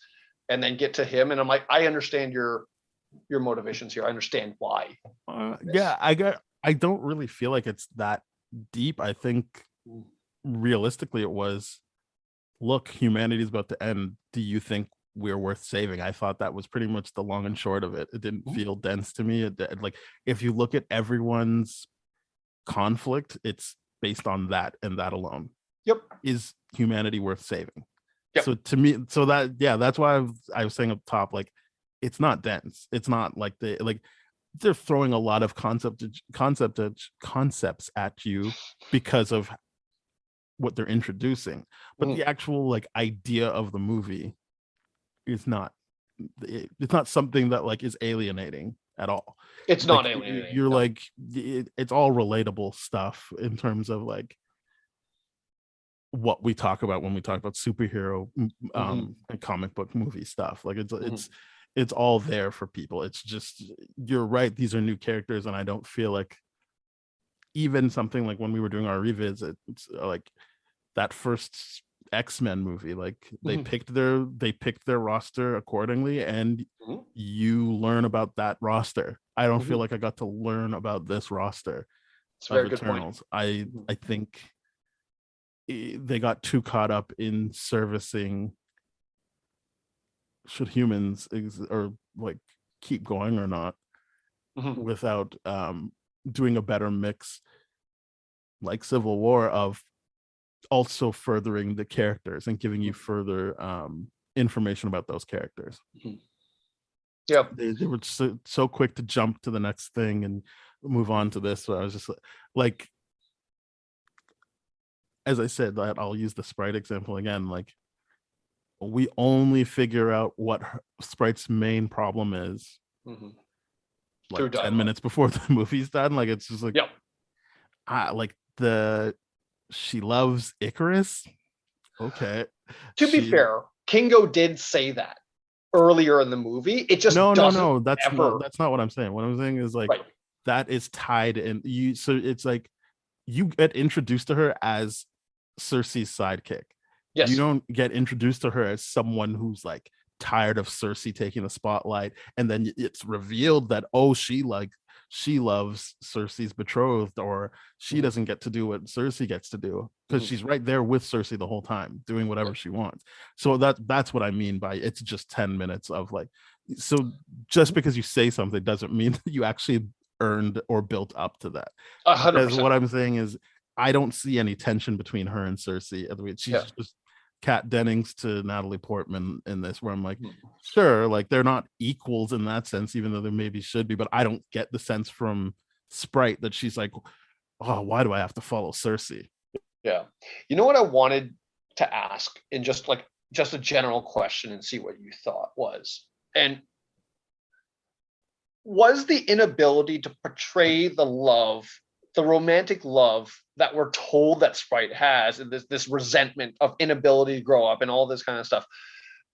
and then get to him. And I'm like, I understand your motivations here. I understand why. Yeah, I don't really feel like it's that deep. I think realistically it was, look, humanity is about to end. Do you think we're worth saving? I thought that was pretty much the long and short of it. It didn't feel dense to me. Like if you look at everyone's conflict, it's based on that and that alone. Yep. Is humanity worth saving? Yep. So to me, so that, yeah, that's why I was saying up top, like it's not dense. It's not like they're throwing a lot of concepts at you because of what they're introducing, but Mhm. the actual like idea of the movie is not, it's not something that like is alienating at all. It's Like not alienating. you're No. like it's all relatable stuff in terms of like what we talk about when we talk about superhero Mhm. and comic book movie stuff. Like Mhm. it's all there for people. It's just, you're right, these are new characters, and I don't feel like even something like when we were doing our revisit, it's like that first X-Men movie, like Mhm. they picked their roster accordingly, and Mhm. you learn about that roster. I don't feel Mhm. like I got to learn about this roster It's a of very good point. Eternals. I Mhm. I think they got too caught up in servicing should humans or like keep going or not, Mhm. without doing a better mix like Civil War of also furthering the characters and giving you further information about those characters. Mhm. Yeah. They were so quick to jump to the next thing and move on to this. So I was just like, as I said, that I'll use the Sprite example again. Like, we only figure out what Sprite's main problem is Mhm. like Through 10 dialogue. minutes before the movie's done. Like, it's just like, Yep. like the she loves Icarus. Okay. To be She fair, Kingo did say that earlier in the movie. It just doesn't no, ever. that's not what I'm saying. What I'm saying is like Right. that is tied in you, so it's like you get introduced to her as Cersei's sidekick. You Yes. don't get introduced to her as someone who's like tired of Cersei taking the spotlight, and then it's revealed that, oh, she loves Cersei's betrothed, or she Mhm. doesn't get to do what Cersei gets to do because Mhm. she's right there with Cersei the whole time doing Yeah. whatever she wants. So that's what I mean by it's just 10 minutes of like, so just because you say something doesn't mean that you actually earned or built up to that. Because 100%. what I'm saying is I don't see any tension between her and Cersei. Yeah. She's just Kat Dennings to Natalie Portman in this, where I'm like, Mhm. sure, like they're not equals in that sense, even though they maybe should be, but I don't get the sense from Sprite that she's like, oh, why do I have to follow Cersei? Yeah. You know what I wanted to ask in just a general question and see what you thought was. And was the inability to portray the love, the romantic love that we're told that Sprite has, and this resentment of inability to grow up and all this kind of stuff.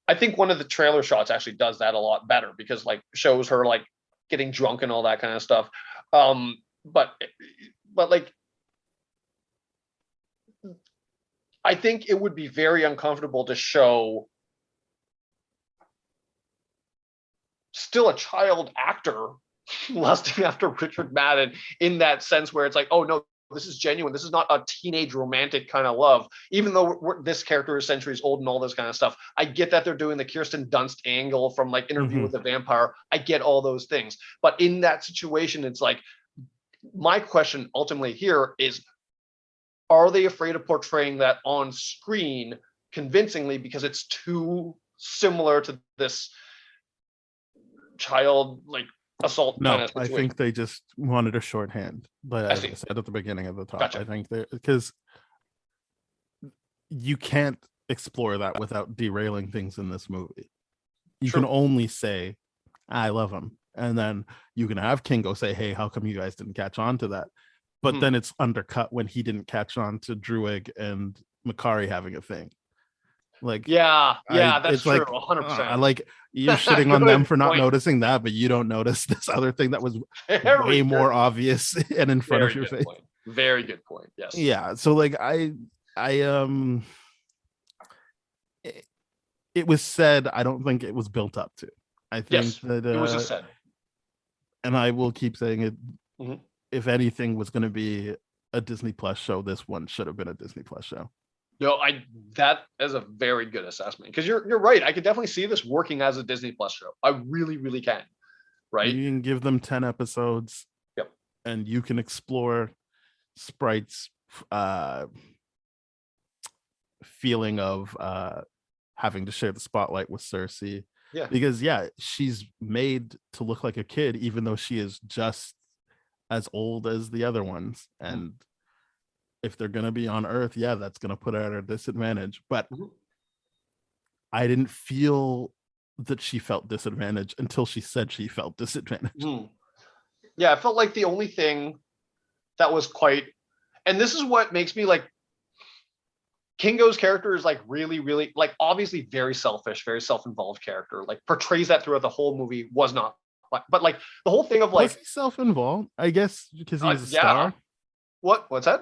I think one of the trailer shots actually does that a lot better because like shows her like getting drunk and all that kind of stuff. Um, but like I think it would be very uncomfortable to show still a child actor lusting after Richard Madden in that sense where it's like, oh no, this is genuine. This is not a teenage romantic kind of love. Even though this character is centuries old and all this kind of stuff, I get that they're doing the Kirsten Dunst angle from like Interview with the Vampire. I get all those things, but in that situation, it's like my question ultimately here is: are they afraid of portraying that on screen convincingly because it's too similar to this child like assault kind No, of I situation? think they just wanted a shorthand. But I as I see. said at the beginning of the talk, Gotcha. I think that because you can't explore that without derailing things in this movie. You can True. only say, I love him. And then you can have Kingo say, hey, how come you guys didn't catch on to that? But Mhm. then it's undercut when he didn't catch on to Druig and Makari having a thing. Like, Yeah, that's it's true. like, I 100%. like you're shitting on them Good for not point. noticing that, but you don't notice this other thing that was way Very more good point. obvious and in front of Very your good face. point. Very good point. Yes. Yeah. So like I it, it was said, I don't think it was built up to. I think Yes. that It was just said. and I will keep saying it, Mhm. if anything was going to be a Disney Plus show, this one should have been a Disney Plus show. No, that is a very good assessment because you're right. I could definitely see this working as a Disney Plus show. I really, really can. Right. You can give them 10 episodes. Yep. And you can explore Sprite's feeling of having to share the spotlight with Cersei. Yeah. Because she's made to look like a kid, even though she is just as old as the other ones. And if they're gonna be on Earth, that's gonna put her at a disadvantage. But I didn't feel that she felt disadvantaged until she said she felt disadvantaged. Yeah, I felt like the only thing that was quite, and this is what makes me like, Kingo's character is like really, really like obviously very selfish, very self-involved character. Like portrays that throughout the whole movie. Was not, but like the whole thing of like, was he self-involved? I guess because he was a star. What's that?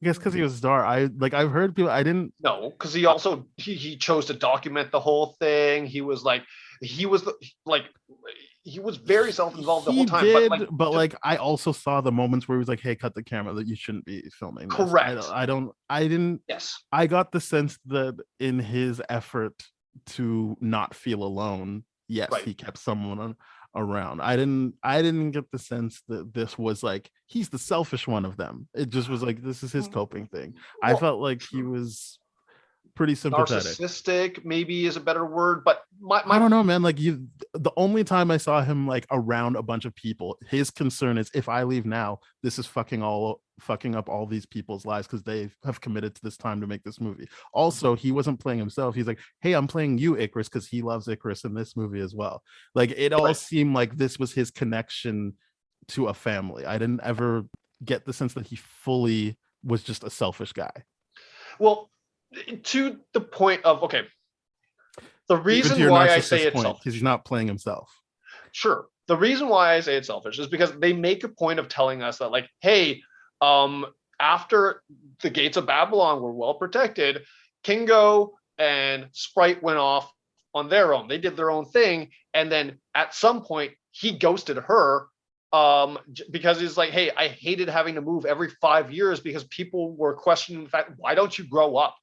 I guess because he was a star. I've heard people. I didn't. No, because he also he chose to document the whole thing. He was very self-involved the whole time. Did, but like I also saw the moments where he was like, "Hey, cut the camera. That you shouldn't be filming." This. Correct. I didn't. Yes. I got the sense that in his effort to not feel alone, yes, he kept someone around. I didn't get the sense that this was like he's the selfish one of them. It just was like this is his coping thing. I felt like he was pretty sympathetic. Narcissistic maybe is a better word, but I don't know, man. Like the only time I saw him like around a bunch of people, his concern is if I leave now, this is fucking up all these people's lives because they have committed to this time to make this movie. Also, he wasn't playing himself. He's like, hey, I'm playing you, Icarus, because he loves Icarus in this movie as well. Like it all seemed like this was his connection to a family. I didn't ever get the sense that he fully was just a selfish guy. Well, to the point of the reason why I say it's selfish, because he's not playing himself. Sure. The reason why I say it's selfish is because they make a point of telling us that, like, hey, after the gates of Babylon were well protected, Kingo and Sprite went off on their own. They did their own thing, and then at some point he ghosted her because he's like, hey, I hated having to move every 5 years because people were questioning the fact, why don't you grow up,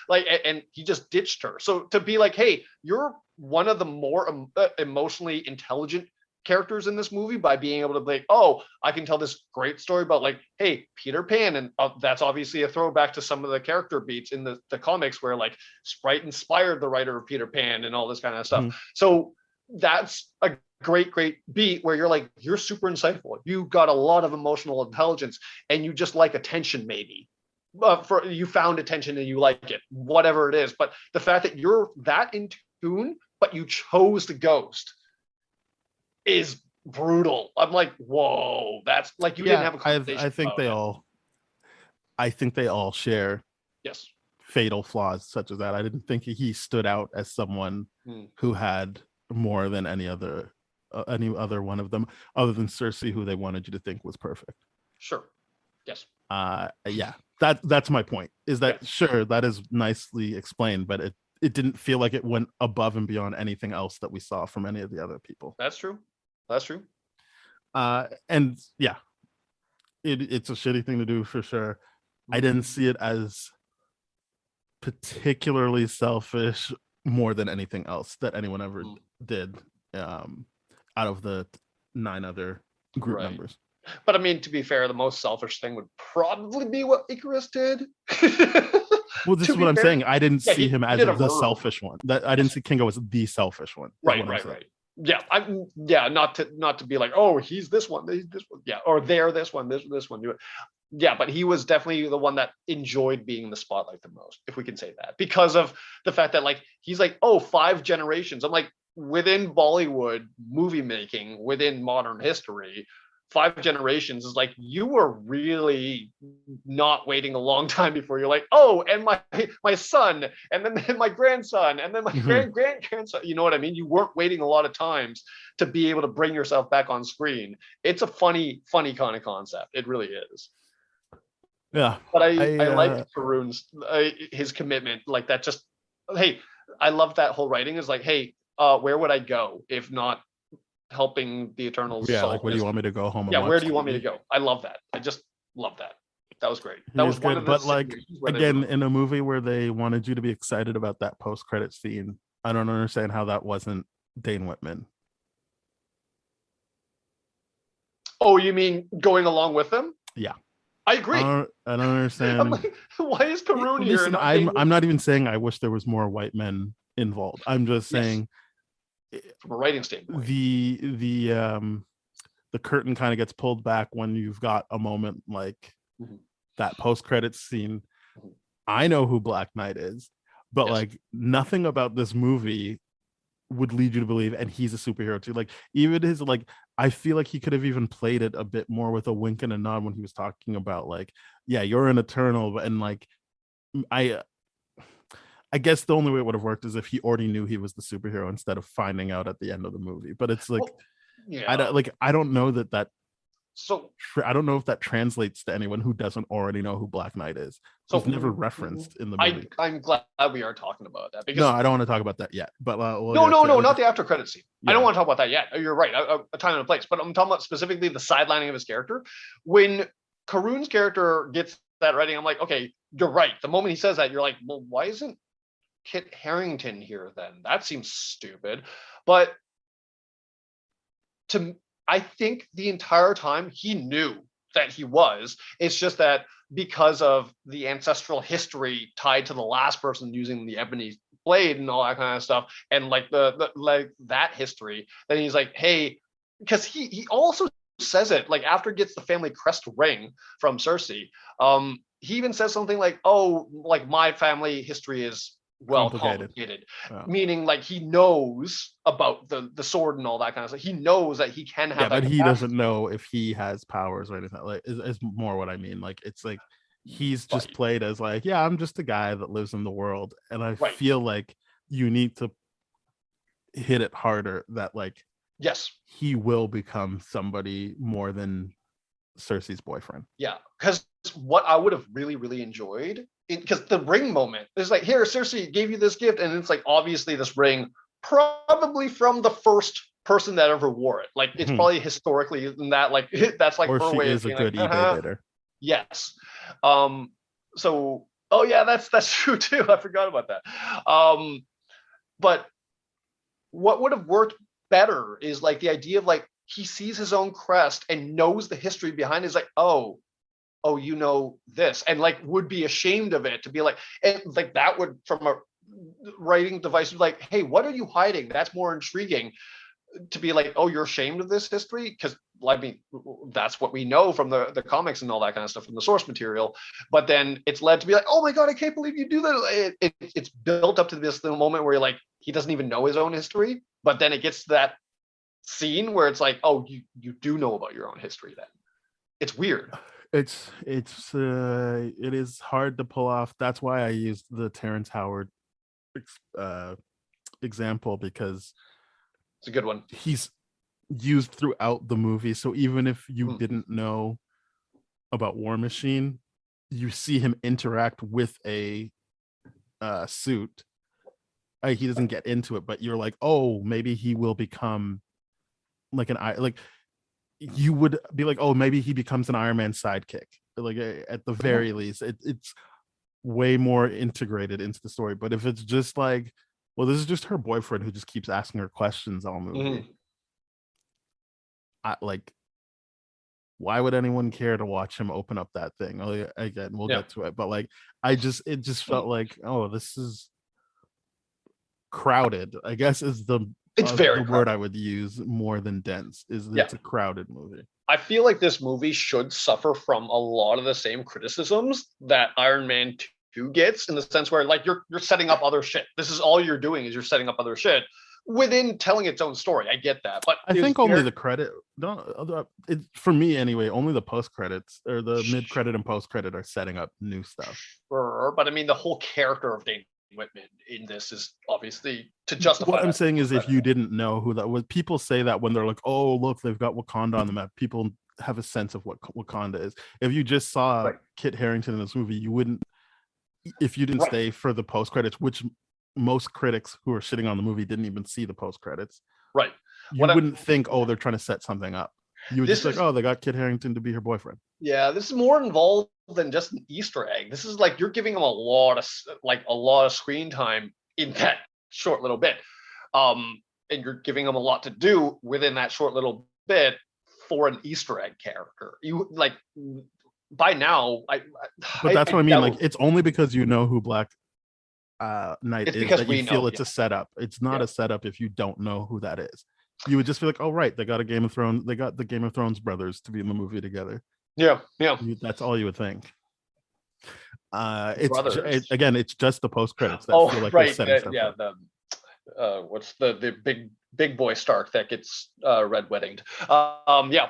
like, and he just ditched her. So to be like, hey, you're one of the more emotionally intelligent characters in this movie by being able to be like, oh, I can tell this great story about like, hey, Peter Pan, and that's obviously a throwback to some of the character beats in the comics where like Sprite inspired the writer of Peter Pan and all this kind of stuff. So that's a great beat where you're like, you're super insightful, you got a lot of emotional intelligence, and you just like attention, maybe you found attention and you like it, whatever it is. But the fact that you're that in tune but you chose to ghost is brutal. I'm like, whoa, that's like, you didn't have a conversation. I think they all share fatal flaws such as that. I didn't think he stood out as someone who had more than any other one of them, other than Cersei, who they wanted you to think was perfect. Sure. Yes. That's my point, is that sure, that is nicely explained, but it didn't feel like it went above and beyond anything else that we saw from any of the other people. That's true. And yeah, it's a shitty thing to do for sure. I didn't see it as particularly selfish more than anything else that anyone ever did out of the 9 other group members. But I mean, to be fair, the most selfish thing would probably be what Icarus did. Well, this is what I'm saying. I didn't see him as the selfish one. That I didn't see Kingo as the selfish one. Right. Yeah, not to be like, oh, he's this one, or they're this one, this one. Yeah, but he was definitely the one that enjoyed being in the spotlight the most, if we can say that, because of the fact that like he's like, oh, 5 generations. I'm like, within Bollywood movie making, within modern history, 5 generations is like, you were really not waiting a long time before you're like, oh, and my son, and then my grandson, and then my grandson. You know what I mean? You weren't waiting a lot of times to be able to bring yourself back on screen. It's a funny kind of concept. It really is. Yeah. But I like Karun's his commitment, like that. Just, hey, I love that whole writing is like, hey, where would I go if not helping the Eternals? Yeah, like, where do you want me to go home? Yeah, where do you want me to go? I love that. I just love that. That was great. That was good. But like, again, in a movie where they wanted you to be excited about that post-credit scene, I don't understand how that wasn't Dane Whitman. Oh, you mean going along with them? Yeah. I agree. I don't understand. I'm like, why is Karun here? Listen, I'm not even saying I wish there was more white men involved. I'm just saying from a writing standpoint. The curtain kind of gets pulled back when you've got a moment like that post-credits scene. I know who Black Knight is, but like nothing about this movie would lead you to believe, and he's a superhero too. Like even his like, I feel like he could have even played it a bit more with a wink and a nod when he was talking about like, yeah, you're an Eternal, and like I guess the only way it would have worked is if he already knew he was the superhero instead of finding out at the end of the movie. But it's like, I don't know that. So I don't know if that translates to anyone who doesn't already know who Black Knight is. So he's never referenced in the movie. I'm glad we are talking about that because no, I don't want to talk about that yet. But no, not the after credit scene. Yeah. I don't want to talk about that yet. You're right. A time and a place. But I'm talking about specifically the sidelining of his character. When Karun's character gets that writing, I'm like, okay, you're right. The moment he says that, you're like, well, why isn't Kit Harington here then? That seems stupid. But I think the entire time he knew that he was. It's just that because of the ancestral history tied to the last person using the ebony blade and all that kind of stuff, and like the like that history, then he's like, hey, because he also says it like after he gets the family crest ring from Cersei. He even says something like, oh, like my family history is complicated. Yeah. Meaning like he knows about the sword and all that kind of stuff. He knows that he can have that, but he doesn't know if he has powers or anything. Like is more what I mean. Like it's like he's just played as like, yeah, I'm just a guy that lives in the world, and I feel like you need to hit it harder that like, yes, he will become somebody more than Cersei's boyfriend. Yeah, because what I would have really enjoyed, because the ring moment is like, here, Cersei gave you this gift, and it's like obviously this ring probably from the first person that ever wore it. Like it's probably historically in that like that's like or her she way is of a good like, eBay bidder. Yes. So oh yeah, that's true too. I forgot about that. But what would have worked better is like the idea of like he sees his own crest and knows the history behind it. Is like, oh, you know this, and like would be ashamed of it to be like, and like that would from a writing device like, hey, what are you hiding? That's more intriguing to be like, oh, you're ashamed of this history, because I mean that's what we know from the comics and all that kind of stuff from the source material. But then it's led to be like, oh my god, I can't believe you do that. It's built up to this the moment where you're like, he doesn't even know his own history, but then it gets to that scene where it's like, oh, you do know about your own history. Then it's weird. It is hard to pull off. That's why I used the Terrence Howard example, because it's a good one. He's used throughout the movie, so even if you didn't know about War Machine, you see him interact with a suit. He doesn't get into it, but you're like, oh, maybe he will become like you would be like, oh, maybe he becomes an Iron Man sidekick. Like at the very least, it's way more integrated into the story. But if it's just like, well, this is just her boyfriend who just keeps asking her questions all movie. Why would anyone care to watch him open up that thing? Again, we'll get to it. But like, it just felt like, oh, this is crowded, I guess is the word I would use more than dense. It's a crowded movie. I feel like this movie should suffer from a lot of the same criticisms that Iron Man 2 gets, in the sense where like you're setting up other shit. This is all you're doing is you're setting up other shit within telling its own story. I get that, but I think only the credit. For me anyway, only the post credits or the mid credit and post credit are setting up new stuff. Sure, but I mean the whole character of Dane Whitman in this is obviously to justify. What I'm saying is, if you didn't know who that was, people say that when they're like, "Oh, look, they've got Wakanda on the map." People have a sense of what Wakanda is. If you just saw Kit Harington in this movie, you wouldn't. If you didn't stay for the post credits, which most critics who are shitting on the movie didn't even see the post credits, right? You wouldn't think, "Oh, they're trying to set something up." You would just like, "Oh, they got Kit Harington to be her boyfriend." Yeah, this is more involved than just an Easter egg. This is like you're giving them a lot of screen time in that short little bit, and you're giving them a lot to do within that short little bit for an Easter egg character. You like by now, but that's what I mean. Like, it's only because you know who Black night It's is because that we you feel know, it's a setup. It's not Yeah. a setup if you don't know who that is. You would just be like, oh right, they got a Game of Thrones, they got the Game of Thrones brothers to be in the movie together. Yeah. That's all you would think. Brothers. Again, it's just the post credits that Oh, feel like they're right. setting stuff Yeah. up. What's the big boy Stark that gets red weddinged? Yeah. Yeah,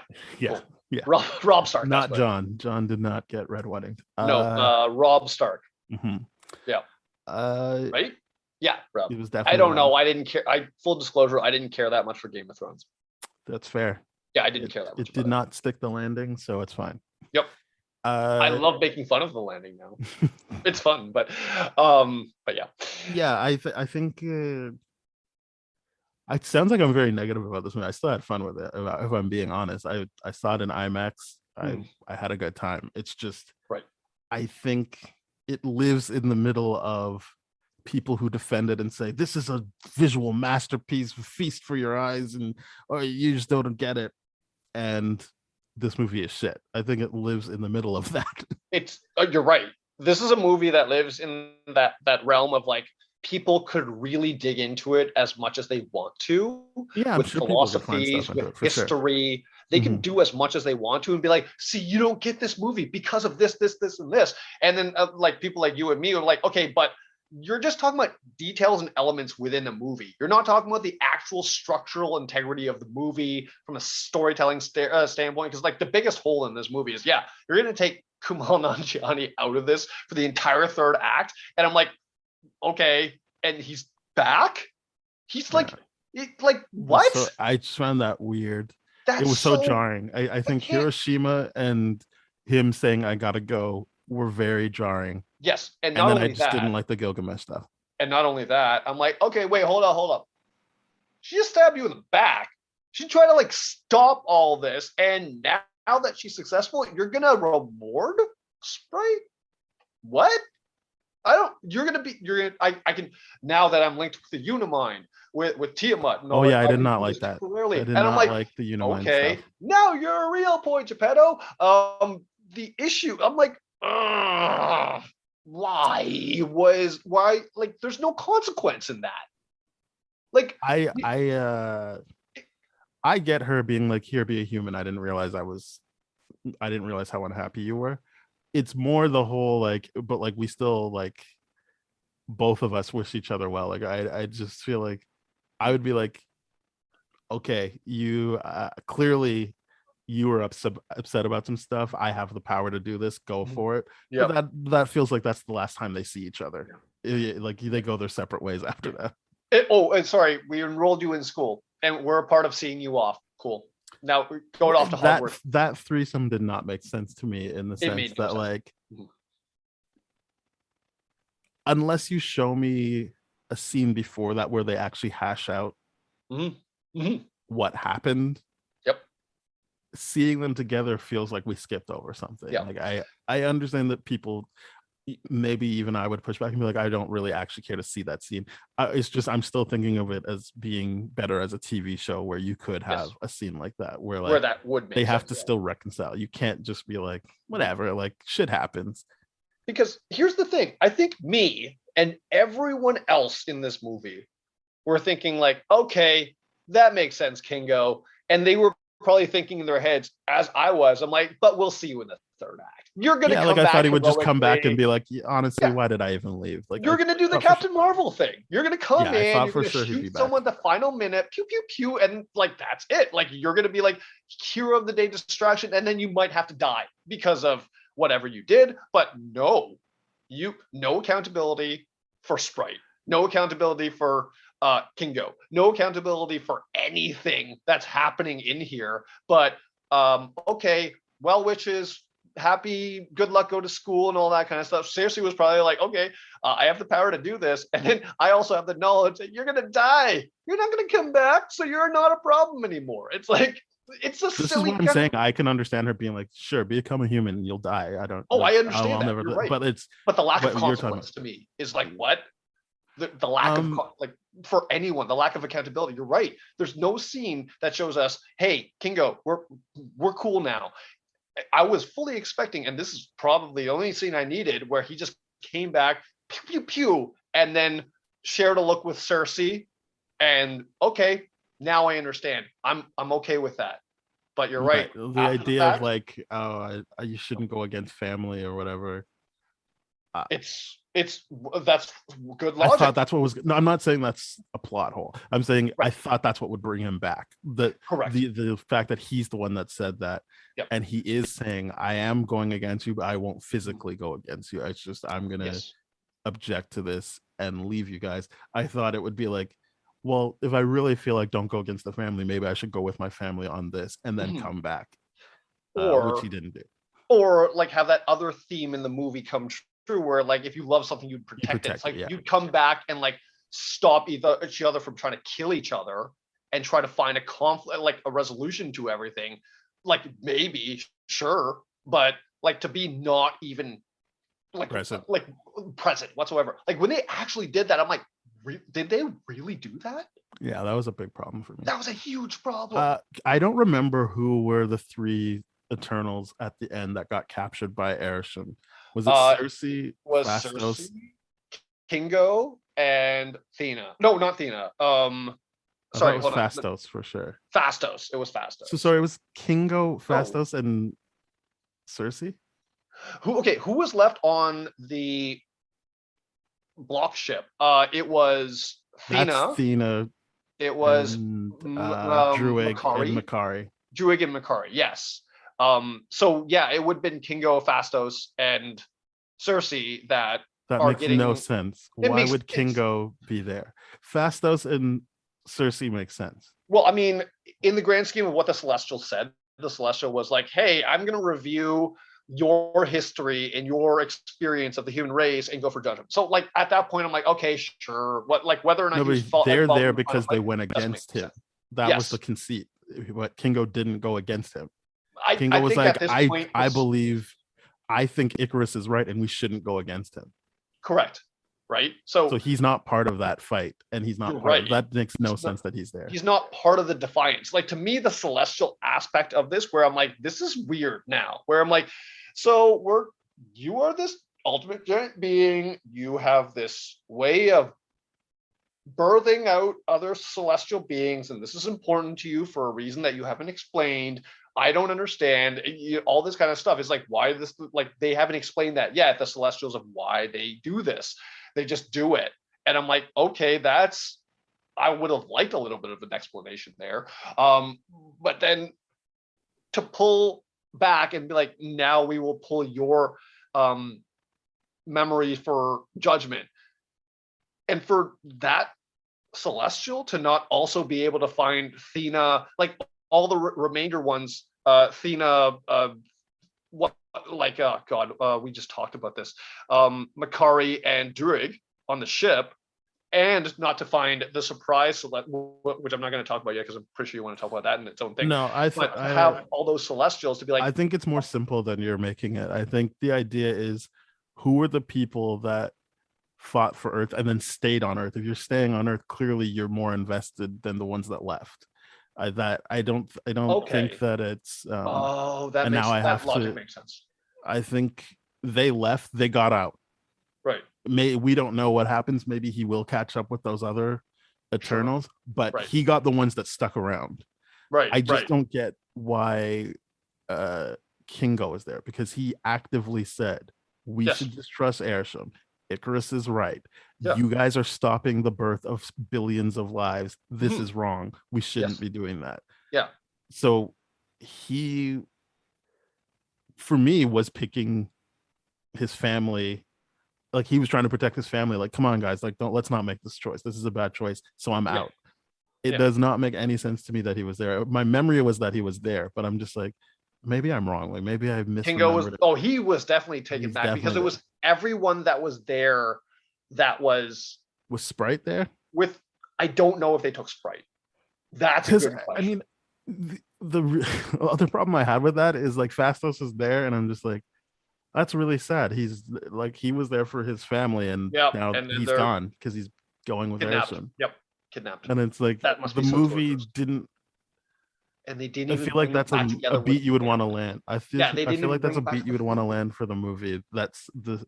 Cool. yeah. Rob Stark. Not that's what- John. John did not get red wedding. No, Rob Stark. Mhm. Yeah. Right? Yeah, Rob. He was definitely. I don't know. wrong. I didn't care. Full disclosure, I didn't care that much for Game of Thrones. That's fair. Yeah, I didn't care that much. It did not stick the landing, so it's fine. Yep. I Uh, love making fun of the landing now. It's fun, but yeah. yeah, I think it sounds like I'm very negative about this movie. I still had fun with it. If I'm being honest, I saw it in IMAX. I had a good time. It's just Right. I think it lives in the middle of people who defend it and say this is a visual masterpiece, feast for your eyes, and or you just don't get it. And this movie is shit. I think it lives in the middle of that. It's you're right. This is a movie that lives in that realm of like people could really dig into it as much as they want to. Yeah, I'm with sure people could find philosophies, stuff into with it, for sure. history. They can do as much as they want to and be like, see, you don't get this movie because of this, and this. And then like people like you and me are like, okay, but you're just talking about details and elements within a movie. You're not talking about the actual structural integrity of the movie from a storytelling standpoint. Because like the biggest hole in this movie is, yeah, you're going to take Kumail Nanjiani out of this for the entire third act. And I'm like, okay, and he's back? He's like, what? So I just found that weird. That's It was so jarring. I think can't- Hiroshima and him saying I gotta go were very jarring. Yes, and And not then I only just that, didn't like the Gilgamesh stuff. and not only that, I'm like, okay, wait, hold up. She just stabbed you in the back. She tried to like stop all this, and now that she's successful, you're gonna reward Sprite? What? I can, now that I'm linked with the Unimind, with Tiamat. and all Oh that, yeah, I did can not do like this that. clearly. I did And not I'm like the Unimind okay, stuff. now you're a real point, Geppetto. The issue, I'm like, ugh, why? Like, there's no consequence in that. Like, I get her being like, here, be a human. I didn't realize how unhappy you were. It's more the whole like, but like we still like both of us wish each other well. Like I just feel like I would be like, okay, you clearly you were upset about some stuff. I have the power to do this. Go for it. yeah. But that feels like that's the last time they see each other. Like they go their separate ways after that. And sorry, we enrolled you in school, and we're a part of seeing you off. Cool. Now we're going off to Hogwarts. That threesome did not make sense to me in the sense made no that sense. like Mhm. unless you show me a scene before that where they actually hash out Mhm. what happened. Yep. Seeing them together feels like we skipped over something. Yeah. Like I understand that people, maybe even I would push back and be like, I don't really actually care to see that scene. It's just I'm still thinking of it as being better as a TV show where you could have a scene like that where like Where that would make they have sense, to yeah. still reconcile. You can't just be like, whatever, like shit happens. Because here's the thing, I think me and everyone else in this movie were thinking like, okay, that makes sense, Kingo. And they were probably thinking in their heads, as I was, I'm like, but we'll see you in the third act. You're gonna Yeah, come like I back thought he would just come back and heroically. be like, honestly, Yeah. why did I even leave? Like You're gonna do the thought for Captain Marvel thing. You're gonna come Yeah, I in, thought you're for gonna sure he'd be shoot back. someone at the final minute, pew pew pew, and like that's it. Like you're gonna be like hero of the day distraction, and then you might have to die because of whatever you did. But no accountability for Sprite, no accountability for Kingo, no accountability for anything that's happening in here. But okay, well wishes, happy, good luck, go to school and all that kind of stuff. Cersei was probably like, okay, I have the power to do this, and then I also have the knowledge that you're gonna die. You're not gonna come back, so you're not a problem anymore. It's like it's a This is silly. what I'm saying. I can understand her being like, sure, become a human and you'll die. I don't. Oh, I like, understand I'll that. never. You're right. But it's But the lack what of you're talking consequence to me is like what the lack of like for anyone, the lack of accountability. You're right. There's no scene that shows us, hey, Kingo, we're cool now. I was fully expecting, and this is probably the only scene I needed, where he just came back, pew pew pew, and then shared a look with Cersei, and okay, now I understand. I'm okay with that. But you're right. The After idea of fact, like, oh, you shouldn't go against family or whatever. it's that's good I logic. thought that's what was. No, I'm not saying that's a plot hole. I'm saying I Right. thought that's what would bring him back. Correct. The fact that he's the one that said that, Yep. and he is saying, "I am going against you, but I won't physically go against you. It's just I'm gonna Yes. object to this and leave you guys." I thought it would be like, well, if I really feel like don't go against the family, maybe I should go with my family on this and then Mhm. come back, Or which he didn't do. or like have that other theme in the movie come true where like if you love something you'd protect it. It's like yeah. you'd come back and like stop each other from trying to kill each other and try to find a conflict, like a resolution to everything. Like maybe, sure, but like to be not even like Present. present whatsoever. Like when they actually did that, I'm like, did they really do that? Yeah, that was a big problem for me. That was a huge problem. I don't remember who were the three Eternals at the end that got captured by Arishem. Was it Cersei? Was Phastos? Cersei, Kingo, and Thena? No, not Thena. Sorry, it was hold on. Phastos for sure. Phastos. It was Phastos. So sorry, it was Kingo, Phastos, and Cersei. Who was left on the block ship? It was Thena. That's Thena. It was Druig and Makari. Druig and Makari, yes. So yeah, it would have been Kingo, Phastos, and Cersei that makes no sense. Why would Kingo be there? Phastos and Cersei make sense. Well, I mean, in the grand scheme of what the Celestial said, the Celestial was like, hey, I'm going to review your history and your experience of the human race and go for judgment. So like at that point, I'm like, okay, sure. What, like whether or not they're there because they went against him. That was the conceit. But Kingo didn't go against him. Kingo was like, I think Icarus is right and we shouldn't go against him. Correct. Right. So he's not part of that fight, and he's not right. That makes no sense that he's there. He's not part of the Defiance. Like to me, the Celestial aspect of this, where I'm like, this is weird now. Where I'm like, so you are this ultimate giant being. You have this way of birthing out other celestial beings, and this is important to you for a reason that you haven't explained. I don't understand all this kind of stuff. It's like, why this? Like they haven't explained that yet. The Celestials of why they do this. They just do it. And I'm like, okay, I would have liked a little bit of an explanation there. But then to pull back and be like, now we will pull your memory for judgment. And for that Celestial to not also be able to find Thena, like all the remainder ones, Thena, we just talked about this, Makari and Druig on the ship, and not to find the surprise, which I'm not going to talk about yet because I'm pretty sure you want to talk about that in its own thing. No, I have all those Celestials to be like. I think it's more simple than you're making it. I think the idea is, who are the people that fought for Earth and then stayed on Earth? If you're staying on Earth, clearly you're more invested than the ones that left. I don't think that it's that logic makes sense. I think they left, they got out. Right. We don't know what happens. Maybe he will catch up with those other Eternals, but he got the ones that stuck around. Right. I just don't get why Kingo is there, because he actively said we should just trust Arishem. Icarus is right. Yeah. You guys are stopping the birth of billions of lives. This is wrong. We shouldn't be doing that. Yeah. So he, for me, was picking his family. Like he was trying to protect his family. Like, come on, guys. Like, let's not make this choice. This is a bad choice. So I'm out. It does not make any sense to me that he was there. My memory was that he was there, but I'm just like, maybe I'm wrong. Like maybe I missed. Kingo was. He was definitely taken back because it was everyone that was there. That was Sprite there. I don't know if they took Sprite. That's a good question. I mean, the other problem I had with that is like Phastos is there, and I'm just like, that's really sad. He's like, he was there for his family, and now he's gone because he's going with Arishem. Yep, kidnapped. And it's like the movie didn't. And they didn't. I feel like that's a beat you would want to land. I feel like that's a beat you would want to land for the movie. That's the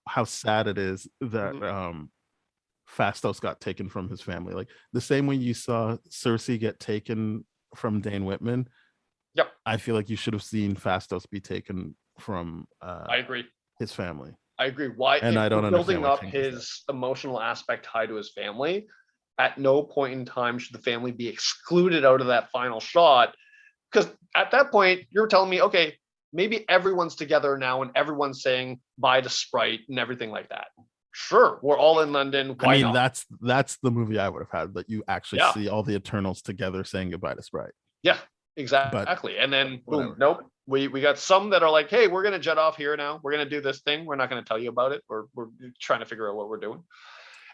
how sad it is that Fastos got taken from his family. Like the same way you saw Cersei get taken from Dane Whitman. Yep. I feel like you should have seen Fastos be taken from I agree. his family. I agree. Why? And if I don't we're understand building why up King does his emotional aspect tied to his family. At no point in time should the family be excluded out of that final shot. Because at that point, you're telling me, okay, maybe everyone's together now and everyone's saying bye to Sprite and everything like that. Sure, we're all in London. Why I mean, not? that's the movie I would have had, that you actually Yeah. see all the Eternals together saying goodbye to Sprite. Yeah, exactly. And then boom, whatever. nope. We got some that are like, hey, we're gonna jet off here now. We're gonna do this thing. We're not gonna tell you about it. We're trying to figure out what we're doing.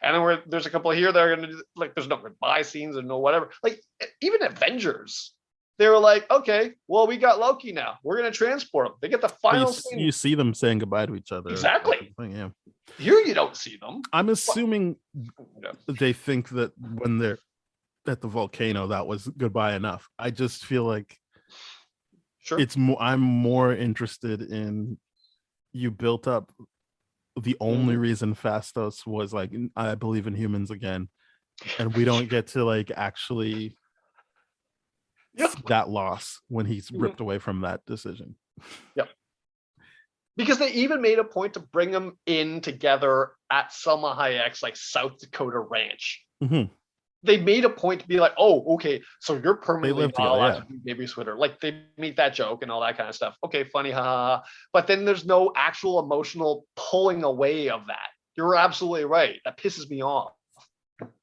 And then there's a couple here that are gonna do, like, there's no goodbye scenes and no whatever. Like even Avengers, they were like, okay, well, we got Loki now. We're gonna transport them. They get the But final scene. you see them saying goodbye to each other. Exactly. Yeah. Here you don't see them. I'm assuming Yeah. they think that when they're at the volcano, that was goodbye enough. I just feel like Sure. it's more. I'm more interested in, you built up the only reason Fastos was like, I believe in humans again, and we don't get to like actually Yeah. see that loss when he's ripped away from that decision. Because they even made a point to bring them in together at Selma Hayek's like South Dakota ranch. Mhm. They made a point to be like, oh, okay, so you're permanently live together, allowed to be babysitter. Like they make that joke and all that kind of stuff. Okay, funny, haha. But then there's no actual emotional pulling away of that. You're absolutely right. That pisses me off.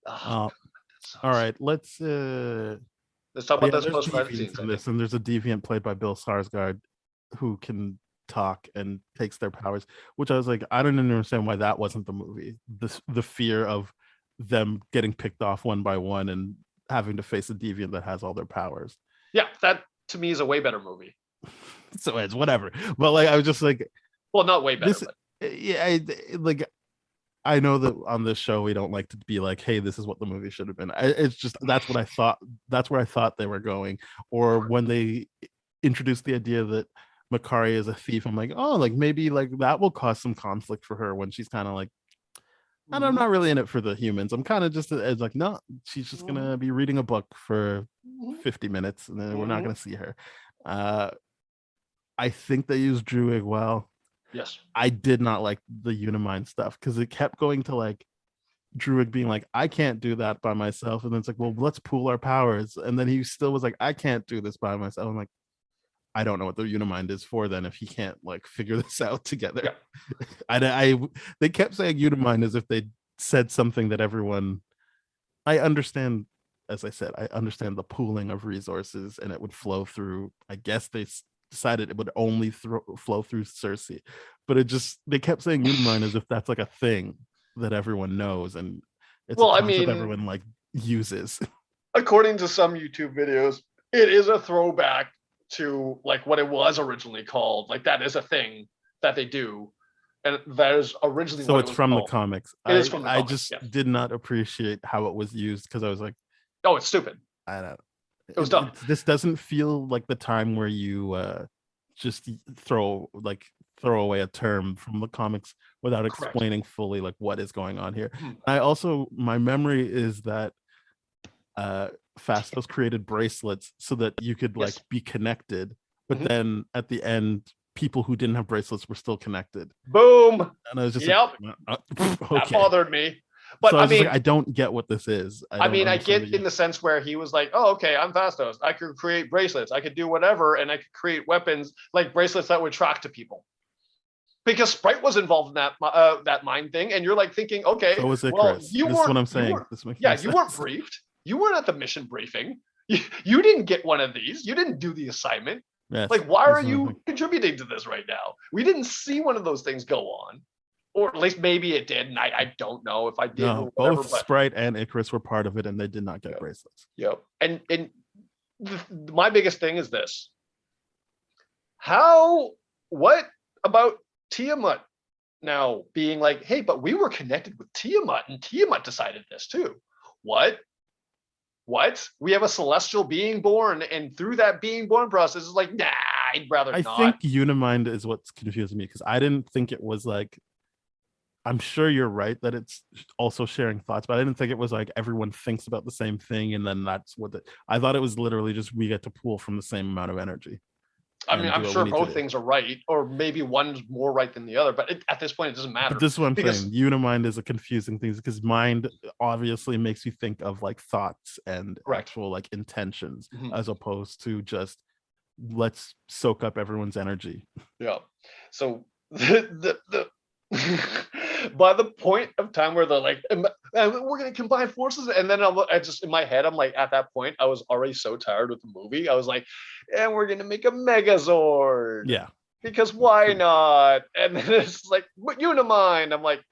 All right, let's Let's talk about those there's post-credit deviants scenes. in this, and there's a deviant played by Bill Skarsgård who can talk and takes their powers, which I was like, I don't understand why that wasn't the movie. The fear of them getting picked off one by one and having to face a deviant that has all their powers. Yeah, that to me is a way better movie. So it's whatever. But like, I was just like, Well, not way better. this, but yeah, like, I know that on this show we don't like to be like, hey, this is what the movie should have been. It's just, that's what I thought. That's where I thought they were going. Or when they introduced the idea that Makari is a thief, I'm like, oh, like maybe like that will cause some conflict for her when she's kind of like, and I'm not really in it for the humans. I'm kind of just it's like, no, she's just gonna be reading a book for 50 minutes and then we're not gonna see her. I think they used Druig well. Yes. I did not like the Unimind stuff because it kept going to like Druig being like, I can't do that by myself, and then it's like, well, let's pool our powers, and then he still was like, I can't do this by myself. I'm like, I don't know what the Unimind is for then if he can't like figure this out together. Yeah. They kept saying Unimind as if they said something that everyone. I understand, as I said, I understand the pooling of resources and it would flow through. I guess they decided it would only flow through Cersei, but they kept saying Unimind as if that's like a thing that everyone knows, and it's a concept everyone like uses. According to some YouTube videos, it is a throwback to like what it was originally called. Like that is a thing that they do, and that is originally. So it's from the comics. It is from the comics. I just yes. did not appreciate how it was used because I was like, "Oh, it's stupid." I don't. It was dumb. This doesn't feel like the time where you just throw away a term from the comics without explaining fully like what is going on here. My memory is that Fastos created bracelets so that you could like be connected, but then at the end people who didn't have bracelets were still connected. Boom. And I was just okay. That bothered me. But so I mean, like, I don't get what this is. I get in the sense where he was like, oh, okay, I'm Fastos. I could create bracelets. I could do whatever. And I could create weapons, like bracelets that would track to people. Because Sprite was involved in that mind thing. And you're like thinking, okay, so was it, well, Chris. This is what I'm saying. You weren't briefed. You weren't at the mission briefing. You didn't get one of these. You didn't do the assignment. Yes, like, why are you contributing to this right now? We didn't see one of those things go on. Or at least maybe it did, and I don't know if I did. No, both Sprite and Icarus were part of it, and they did not get bracelets. Yep. And my biggest thing is this: what about Tiamat now being like, hey, but we were connected with Tiamat, and Tiamat decided this too. What? We have a celestial being born, and through that being born process, is like, nah, I'd rather not. I think Unimind is what's confusing me because I didn't think it was like I'm sure you're right that it's also sharing thoughts, but I didn't think it was like everyone thinks about the same thing and then that's what I thought it was literally just we get to pull from the same amount of energy. I mean, And do I'm what we sure need to both do. things are right, or maybe one's more right than the other. But at this point, it doesn't matter But this is what I'm because saying. Unimind is a confusing thing because mind obviously makes you think of like thoughts and Correct. actual like intentions Mhm. as opposed to just let's soak up everyone's energy. Yeah. So the by the point of time where they're like, we're gonna combine forces, and then I just in my head, I'm like, at that point, I was already so tired with the movie. I was like, and we're gonna make a Megazord. Yeah. Because why not? And then it's like, but Unimind. I'm like,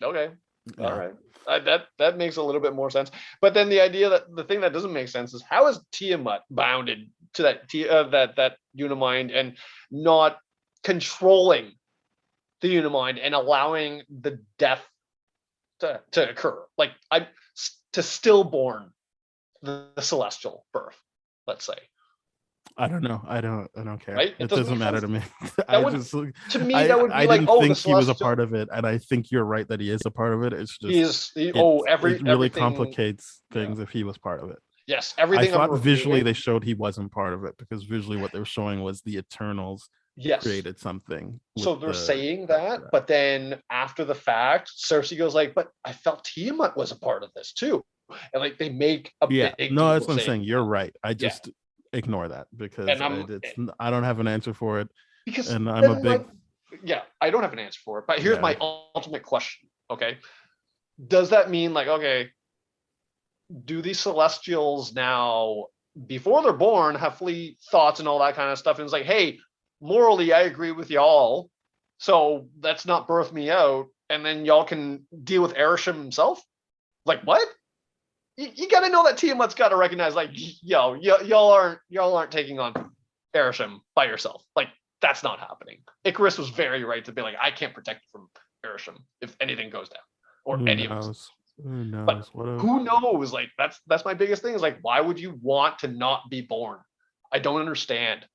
okay, all Yeah. right. That makes a little bit more sense. But then the idea that the thing that doesn't make sense is how is Tiamat bounded to that Unimind and not controlling the Unimind and allowing the death to occur, like to stillborn the celestial birth, let's say. I don't know. I don't care. Right? It doesn't matter to me. That would, to me, that would be I like, didn't oh, think the he was a celestial. part of it, and I think you're right that he is a part of it. It's just It really everything. complicates things if he was part of it. Yes, I everything. thought visually they showed he wasn't part of it because visually what they were showing was the Eternals Yes. created something. So they're saying that, but then after the fact, Cersei goes like, "But I felt Tiamat was a part of this too," and like they make a big. No, that's what I'm saying. You're right. I just ignore that because I don't have an answer for it. Because and I'm a big. I don't have an answer for it. But here's my ultimate question. Okay, does that mean like, okay, do these Celestials now, before they're born, have fully thoughts and all that kind of stuff? And it's like, hey, morally, I agree with y'all, so let's not birth me out, and then y'all can deal with Erisham himself. Like, what? You got to know that Tiamat's got to recognize, like, yo, y'all aren't taking on Erisham by yourself. Like, that's not happening. Ikaris was very right to be like, I can't protect you from Erisham if anything goes down, or any of us. Who knows? But who knows? Like, that's my biggest thing. Is like, why would you want to not be born? I don't understand.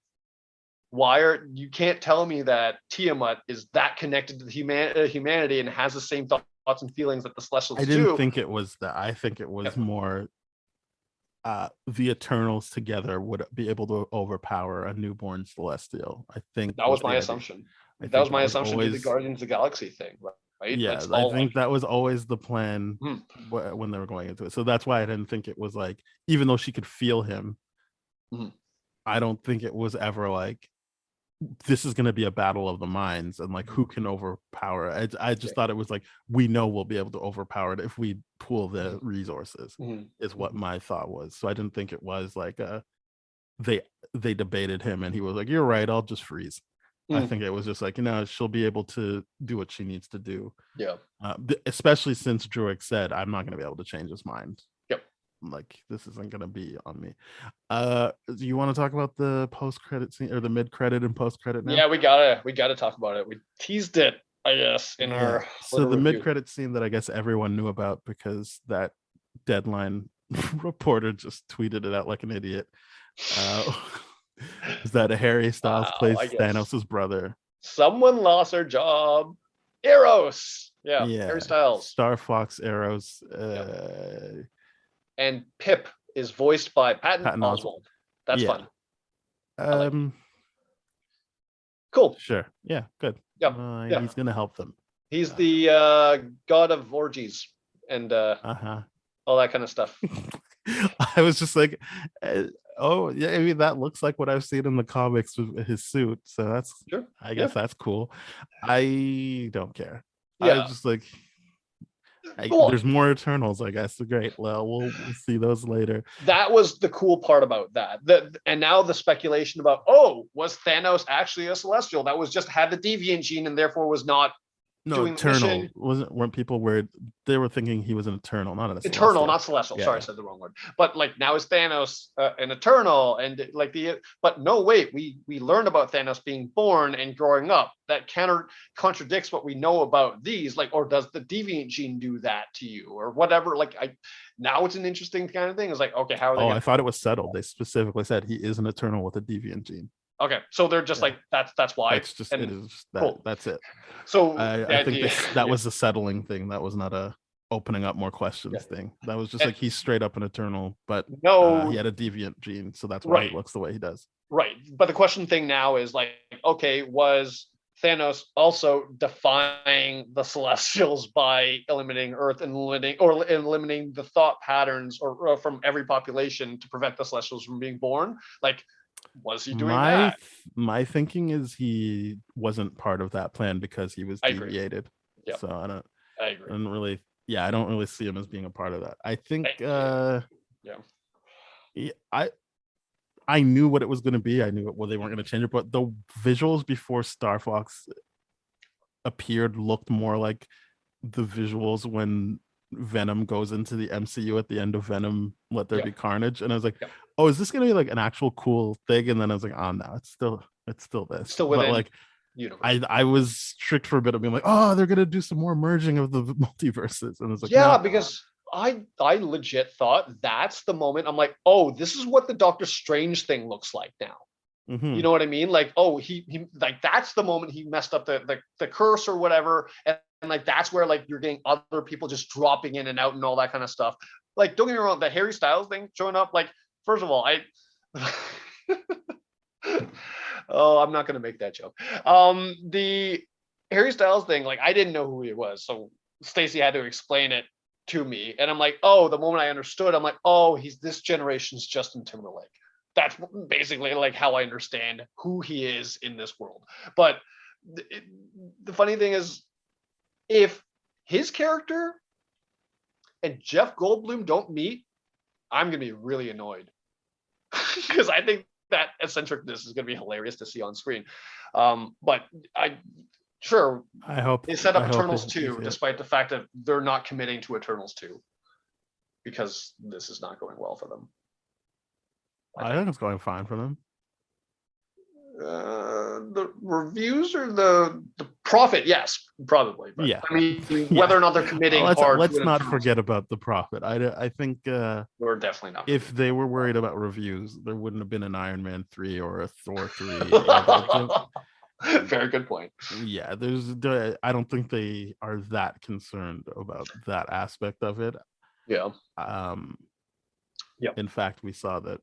Why you can't tell me that Tiamat is that connected to the humanity and has the same thoughts and feelings that the Celestials do? I didn't think it was that. I think it was more the Eternals together would be able to overpower a newborn Celestial. I think that was my assumption. That was my assumption to the Guardians of the Galaxy thing, right? Yeah, I think that was always the plan when they were going into it. So that's why I didn't think it was like, even though she could feel him, I don't think it was ever like, this is going to be a battle of the minds and like who can overpower it. I just thought it was like, we know we'll be able to overpower it if we pool the resources is what my thought was. So I didn't think it was like they debated him and he was like, you're right, I'll just freeze. I think it was just like, she'll be able to do what she needs to do. Yeah. Especially since Druig said, I'm not going to be able to change his mind. Yep. Like, this isn't going to be on me. Do you want to talk about the post-credit scene or the mid-credit and post-credit now? Yeah, we gotta talk about it. We teased it, I guess, in our. So the mid-credit scene that I guess everyone knew about because that Deadline reporter just tweeted it out like an idiot. Is that Harry Styles plays Thanos' brother? Someone lost their job. Eros. Yeah. Harry Styles. Star Fox Eros. And Pip is voiced by Patton Oswalt. That's fun. Cool. Sure. Yeah. Good. Yeah. He's gonna help them. He's the god of orgies and all that kind of stuff. I was just like, oh yeah, I mean that looks like what I've seen in the comics with his suit. So that's I guess that's cool. I don't care. I was just like, there's more Eternals, I guess. Great. Well, we'll see those later. That was the cool part about that. And now the speculation about, was Thanos actually a Celestial that was just had the deviant gene and therefore was not doing Eternal? Weren't people worried? They were thinking he was an Eternal, not an Eternal, Celestial. not Celestial. Sorry, I said the wrong word. But like now is Thanos an Eternal, and like but no, wait, we learned about Thanos being born and growing up. That contradicts what we know about these. Like, or does the deviant gene do that to you, or whatever? Like, now it's an interesting kind of thing. It's like, okay, how are they? I thought it was settled. They specifically said he is an Eternal with a deviant gene. Okay, so they're just Yeah. like that's why. That's just And it is just that. cool. That's it. So I think that yeah. was a settling thing. That was not a opening up more questions thing. That was just And like he's straight up an Eternal, but no, he had a deviant gene, so that's why right. he looks the way he does. Right. But the question thing now is like, okay, was Thanos also defying the Celestials by eliminating Earth and eliminating the thought patterns or from every population to prevent the Celestials from being born? Like, was he doing that? My thinking is he wasn't part of that plan because he was deviated. Yep. So I agree. don't really, I don't really see him as being a part of that. I think, I knew what it was going to be. I knew they weren't going to change it, but the visuals before Star Fox appeared looked more like the visuals when Venom goes into the MCU at the end of Venom Let There Be Carnage, and I was like, oh, is this going to be like an actual cool thing? And then I was like, oh no, it's still this. Still within, but like universe. I was tricked for a bit of being like, oh, they're going to do some more merging of the multiverses, and it's like, yeah, no. because I legit thought that's the moment. I'm like, oh, this is what the Doctor Strange thing looks like now. Mm-hmm. You know what I mean? Like, oh, he like that's the moment he messed up the curse or whatever, and like that's where like you're getting other people just dropping in and out and all that kind of stuff. Like, don't get me wrong, the Harry Styles thing showing up. Like, first of all, oh, I'm not gonna make that joke. The Harry Styles thing, like, I didn't know who he was, so Stacey had to explain it to me, and I'm like, oh, the moment I understood, I'm like, oh, he's this generation's Justin Timberlake. That's basically like how I understand who he is in this world. But the funny thing is, if his character and Jeff Goldblum don't meet, I'm gonna be really annoyed because I think that eccentricness is gonna be hilarious to see on screen. But I hope they set up Eternals 2, despite the fact that they're not committing to Eternals 2 because this is not going well for them. I think it's going fine for them. The reviews or the profit, yes, probably. But, yeah, I mean, whether or not they're committing hard. Let's not forget about the profit. I think we're definitely not. If they were worried about reviews, there wouldn't have been an Iron Man 3 or a Thor 3. Very good point. Yeah, I don't think they are that concerned about that aspect of it. Yeah. In fact, we saw that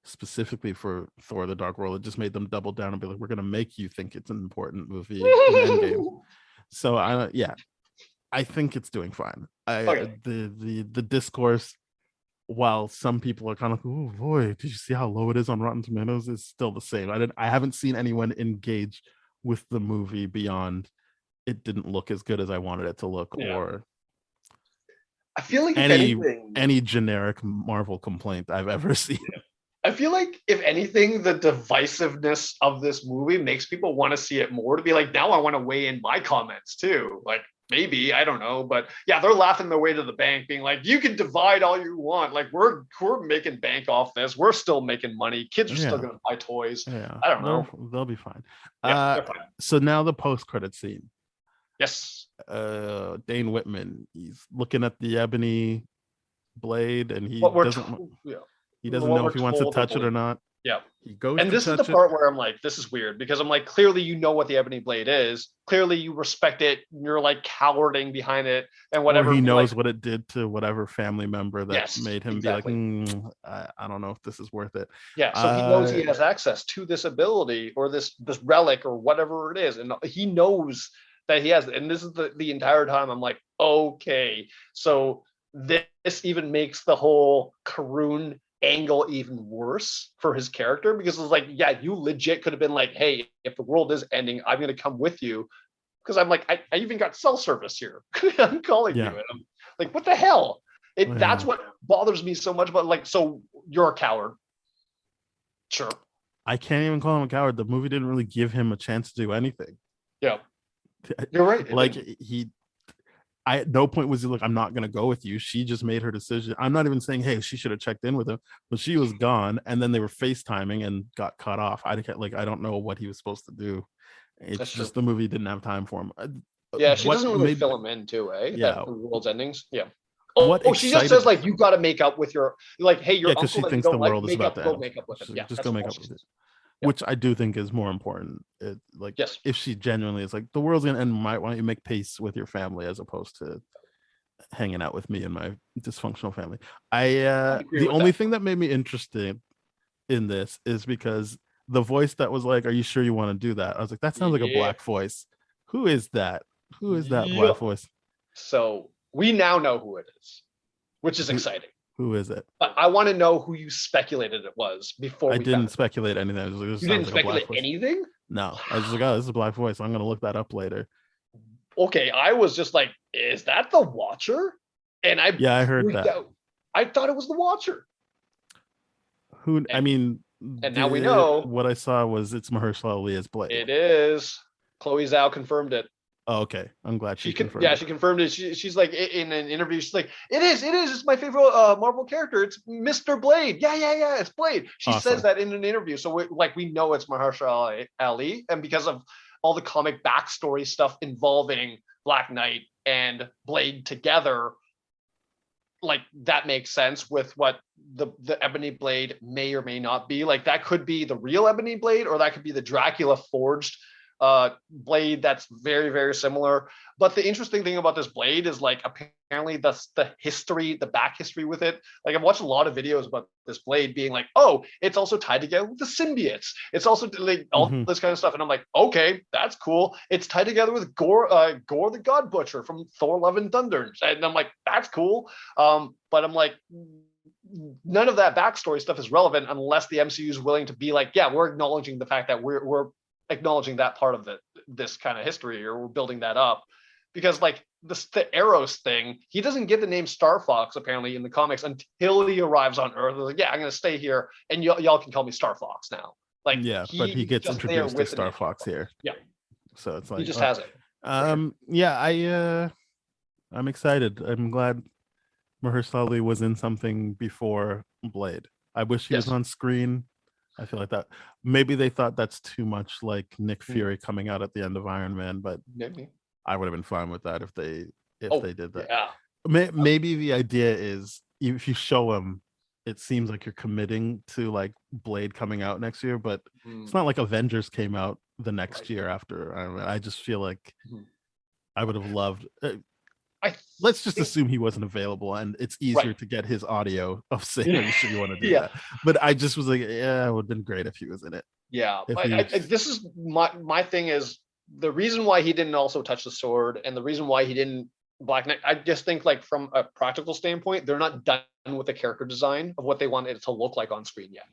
specifically for Thor: The Dark World, it just made them double down and be like, we're going to make you think it's an important movie in Endgame. So I think it's doing fine. The discourse, while some people are kind of like, oh boy, did you see how low it is on Rotten Tomatoes? It's still the same. I haven't seen anyone engage with the movie beyond it didn't look as good as I wanted it to look, or I feel like any generic Marvel complaint I've ever seen. I feel like if anything, the divisiveness of this movie makes people want to see it more, to be like, now I want to weigh in my comments too. Like, maybe, I don't know, but yeah, they're laughing their way to the bank, being like, you can divide all you want. Like, we're making bank off this. We're still making money. Kids are still going to buy toys. Yeah. I don't know. They'll be fine. Yeah, fine. So now the post-credit scene. Yes. Dane Whitman, he's looking at the ebony blade, and he doesn't know if he wants to touch it or not. Yeah. He goes, and this is the part where I'm like, this is weird, because I'm like, clearly you know what the ebony blade is. Clearly you respect it. You're like cowarding behind it and whatever. Or he knows what it did to whatever family member that made him exactly. be like, I don't know if this is worth it. Yeah. So he knows he has access to this ability or this relic or whatever it is, and he knows that he has it. And this is the entire time I'm like, okay, so this even makes the whole Karun angle even worse for his character, because it's like, yeah, you legit could have been like, hey, if the world is ending, I'm going to come with you, because I'm like, I even got cell service here. I'm calling you, and I'm like, what the hell? That's what bothers me so much. But like, so you're a coward. Sure. I can't even call him a coward. The movie didn't really give him a chance to do anything. Yeah, you're right. Like at no point was he like, I'm not going to go with you. She just made her decision. I'm not even saying, hey, she should have checked in with him, but she was gone. And then they were FaceTiming and got cut off. I don't know what he was supposed to do. It's just the movie didn't have time for him. Yeah, she doesn't really fill him in too, eh? Yeah. The world's endings. Yeah. She just says like, you got to make up with your, like, hey, your uncle she thinks the world is about to end. Go make up with him. Yeah, just go make up with it. which I do think is more important. Like, Yes. if she genuinely is like, the world's gonna end, why don't you make peace with your family as opposed to hanging out with me and my dysfunctional family. agree The with only that. thing that made me interested in this is because the voice that was like, "Are you sure you want to do that?" I was like, "That sounds like a Yeah. black voice. Who is that? Who is that Yep. black voice? So we now know who it is, which is Who- exciting. Who is it?" But I want to know who you speculated it was before I we didn't found it. speculate anything. I was like, "This You sounds didn't like a black speculate voice." anything? No, I was just like, "Oh, this is a black voice. I'm gonna look that up later." Okay, I was just like, is that the Watcher? And I Yeah, I heard freaked that. out. I thought it was the Watcher. Who? I mean, And now we know. what I saw was it's Mahershala Ali as Blade. It is. Chloe Zhao confirmed it. Oh, okay. I'm glad she confirmed. Yeah, she confirmed it. She's like in an interview. She's like, it is. It's my favorite Marvel character. It's Mr. Blade. Yeah. It's Blade. She Awesome. says that in an interview. So we know it's Mahershala Ali, and because of all the comic backstory stuff involving Black Knight and Blade together, like that makes sense with what the Ebony Blade may or may not be. Like that could be the real Ebony Blade, or that could be the Dracula forged blade that's very, very similar. But the interesting thing about this blade is like apparently the history, the back history with it. Like I've watched a lot of videos about this blade being like, oh, it's also tied together with the symbiotes. It's also like all this kind of stuff. And I'm like, okay, that's cool. It's tied together with Gore the God Butcher from Thor: Love and Thunder. And I'm like, that's cool. But I'm like, none of that backstory stuff is relevant unless the MCU is willing to be like, yeah, we're acknowledging the fact that we're acknowledging that part of this kind of history, or we're building that up. Because like the Eros thing, he doesn't get the name Star Fox apparently in the comics until he arrives on Earth. Like, yeah, I'm gonna stay here, and y'all can call me Star Fox now. Like, yeah, but he gets introduced to Star Fox here. Yeah, so it's like he just has it. Yeah, I'm excited. I'm glad Mahershala Ali was in something before Blade. I wish he was on screen. I feel like that maybe they thought that's too much like Nick Fury coming out at the end of Iron Man, but maybe I would have been fine with that if they did that. Yeah. Maybe the idea is if you show him, it seems like you're committing to like Blade coming out next year, but it's not like Avengers came out the next year after Iron Man. I just feel like I would have loved. Let's just assume he wasn't available, and it's easier to get his audio of saying should you want to do that. But I just was like, yeah, it would have been great if he was in it. Yeah, this is my thing is the reason why he didn't also touch the sword, and the reason why he didn't Black Knight. I just think like from a practical standpoint, they're not done with the character design of what they want it to look like on screen yet.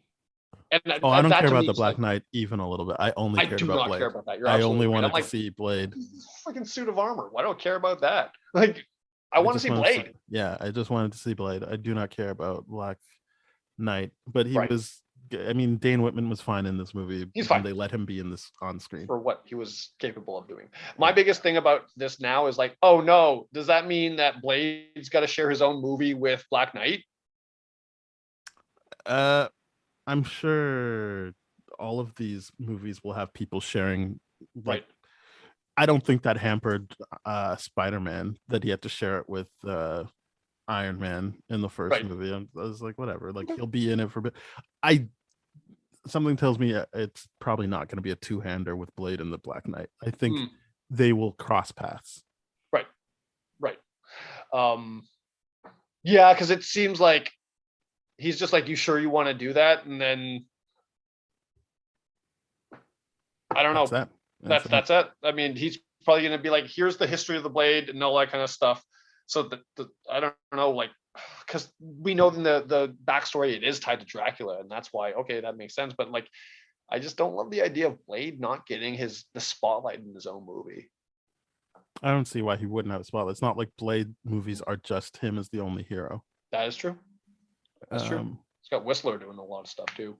And I don't care about the Black Knight even a little bit. I only cared about Blade. Care about that. I only wanted to see Blade. Freaking suit of armor. Why don't I care about that? Like, I want to see Blade. I just wanted to see Blade. I do not care about Black Knight, but he was. I mean, Dane Whitman was fine in this movie. He's fine. They let him be in this on screen for what he was capable of doing. My biggest thing about this now is like, oh no, does that mean that Blade's got to share his own movie with Black Knight? I'm sure all of these movies will have people sharing. Like, I don't think that hampered Spider-Man that he had to share it with Iron Man in the first movie. I was like, whatever. Like he'll be in it for a bit. Something tells me it's probably not going to be a two-hander with Blade and the Black Knight. I think they will cross paths. Right. Yeah, because it seems like he's just like, you sure you want to do that? And then I don't know. That's it. I mean, he's probably going to be like, here's the history of the Blade and all that kind of stuff. So I don't know, like, because we know in the backstory it is tied to Dracula, and that's why that makes sense. But like, I just don't love the idea of Blade not getting the spotlight in his own movie. I don't see why he wouldn't have a spotlight. It's not like Blade movies are just him as the only hero. That is true. That's true. It's got Whistler doing a lot of stuff too.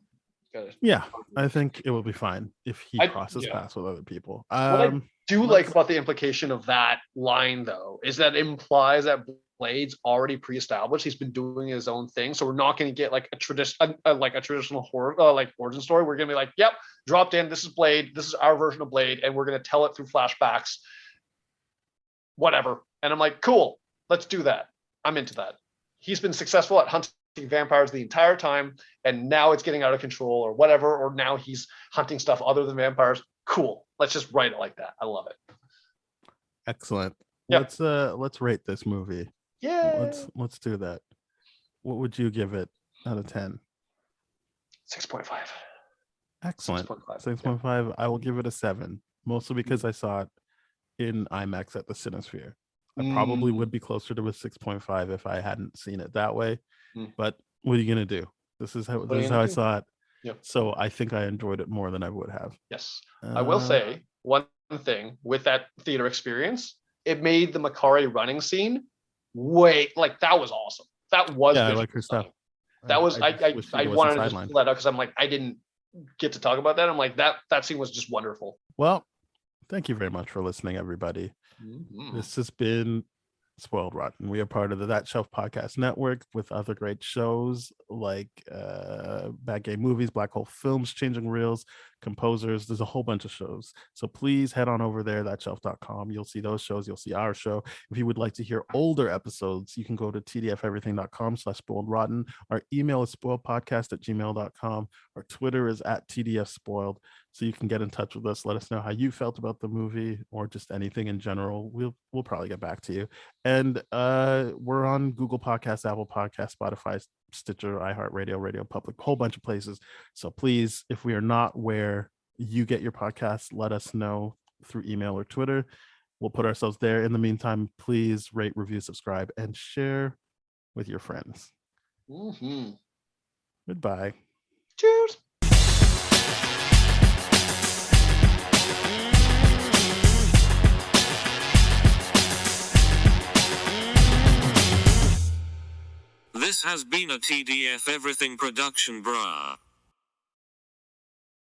Yeah, I think it will be fine if he crosses paths with other people. What I do like about the implication of that line, though, is that it implies that Blade's already pre-established. He's been doing his own thing, so we're not going to get like a traditional horror like origin story. We're going to be like, yep, dropped in. This is Blade. This is our version of Blade, and we're going to tell it through flashbacks. Whatever. And I'm like, cool. Let's do that. I'm into that. He's been successful at hunting vampires the entire time, and now it's getting out of control or whatever, or now he's hunting stuff other than vampires. Cool. Let's just write it like that. I love it. Excellent. Yep. Let's rate this movie. Yeah. Let's do that. What would you give it out of 10? 6.5. Excellent. 6.5. 6.5. I will give it a 7, mostly because I saw it in IMAX at the Cinesphere. I probably would be closer to a 6.5 if I hadn't seen it that way. But what are you gonna do? This is how I saw it. Yep. So I think I enjoyed it more than I would have. Yes. I will say one thing with that theater experience, it made the Makari running scene that was awesome. That was I like her stuff. That was I wanted to just sidelined. pull that out because I'm like, I didn't get to talk about that. I'm like, that scene was just wonderful. Well, thank you very much for listening, everybody. This has been Spoiled Rotten. We are part of the That Shelf Podcast Network with other great shows like Bad Game Movies, Black Hole Films, Changing Reels, Composers. There's a whole bunch of shows. So please head on over there, thatshelf.com. You'll see those shows. You'll see our show. If you would like to hear older episodes, you can go to tdfeverything.com/spoiledrotten. Our email is spoiledpodcast@gmail.com. Our Twitter is @tdfspoiled. So you can get in touch with us. Let us know how you felt about the movie or just anything in general. We'll probably get back to you. And we're on Google Podcasts, Apple Podcasts, Spotify, Stitcher, iHeartRadio, Radio Public, a whole bunch of places. So please, if we are not where you get your podcasts, let us know through email or Twitter. We'll put ourselves there. In the meantime, please rate, review, subscribe, and share with your friends. Goodbye. Cheers. This has been a TDF Everything production, brah.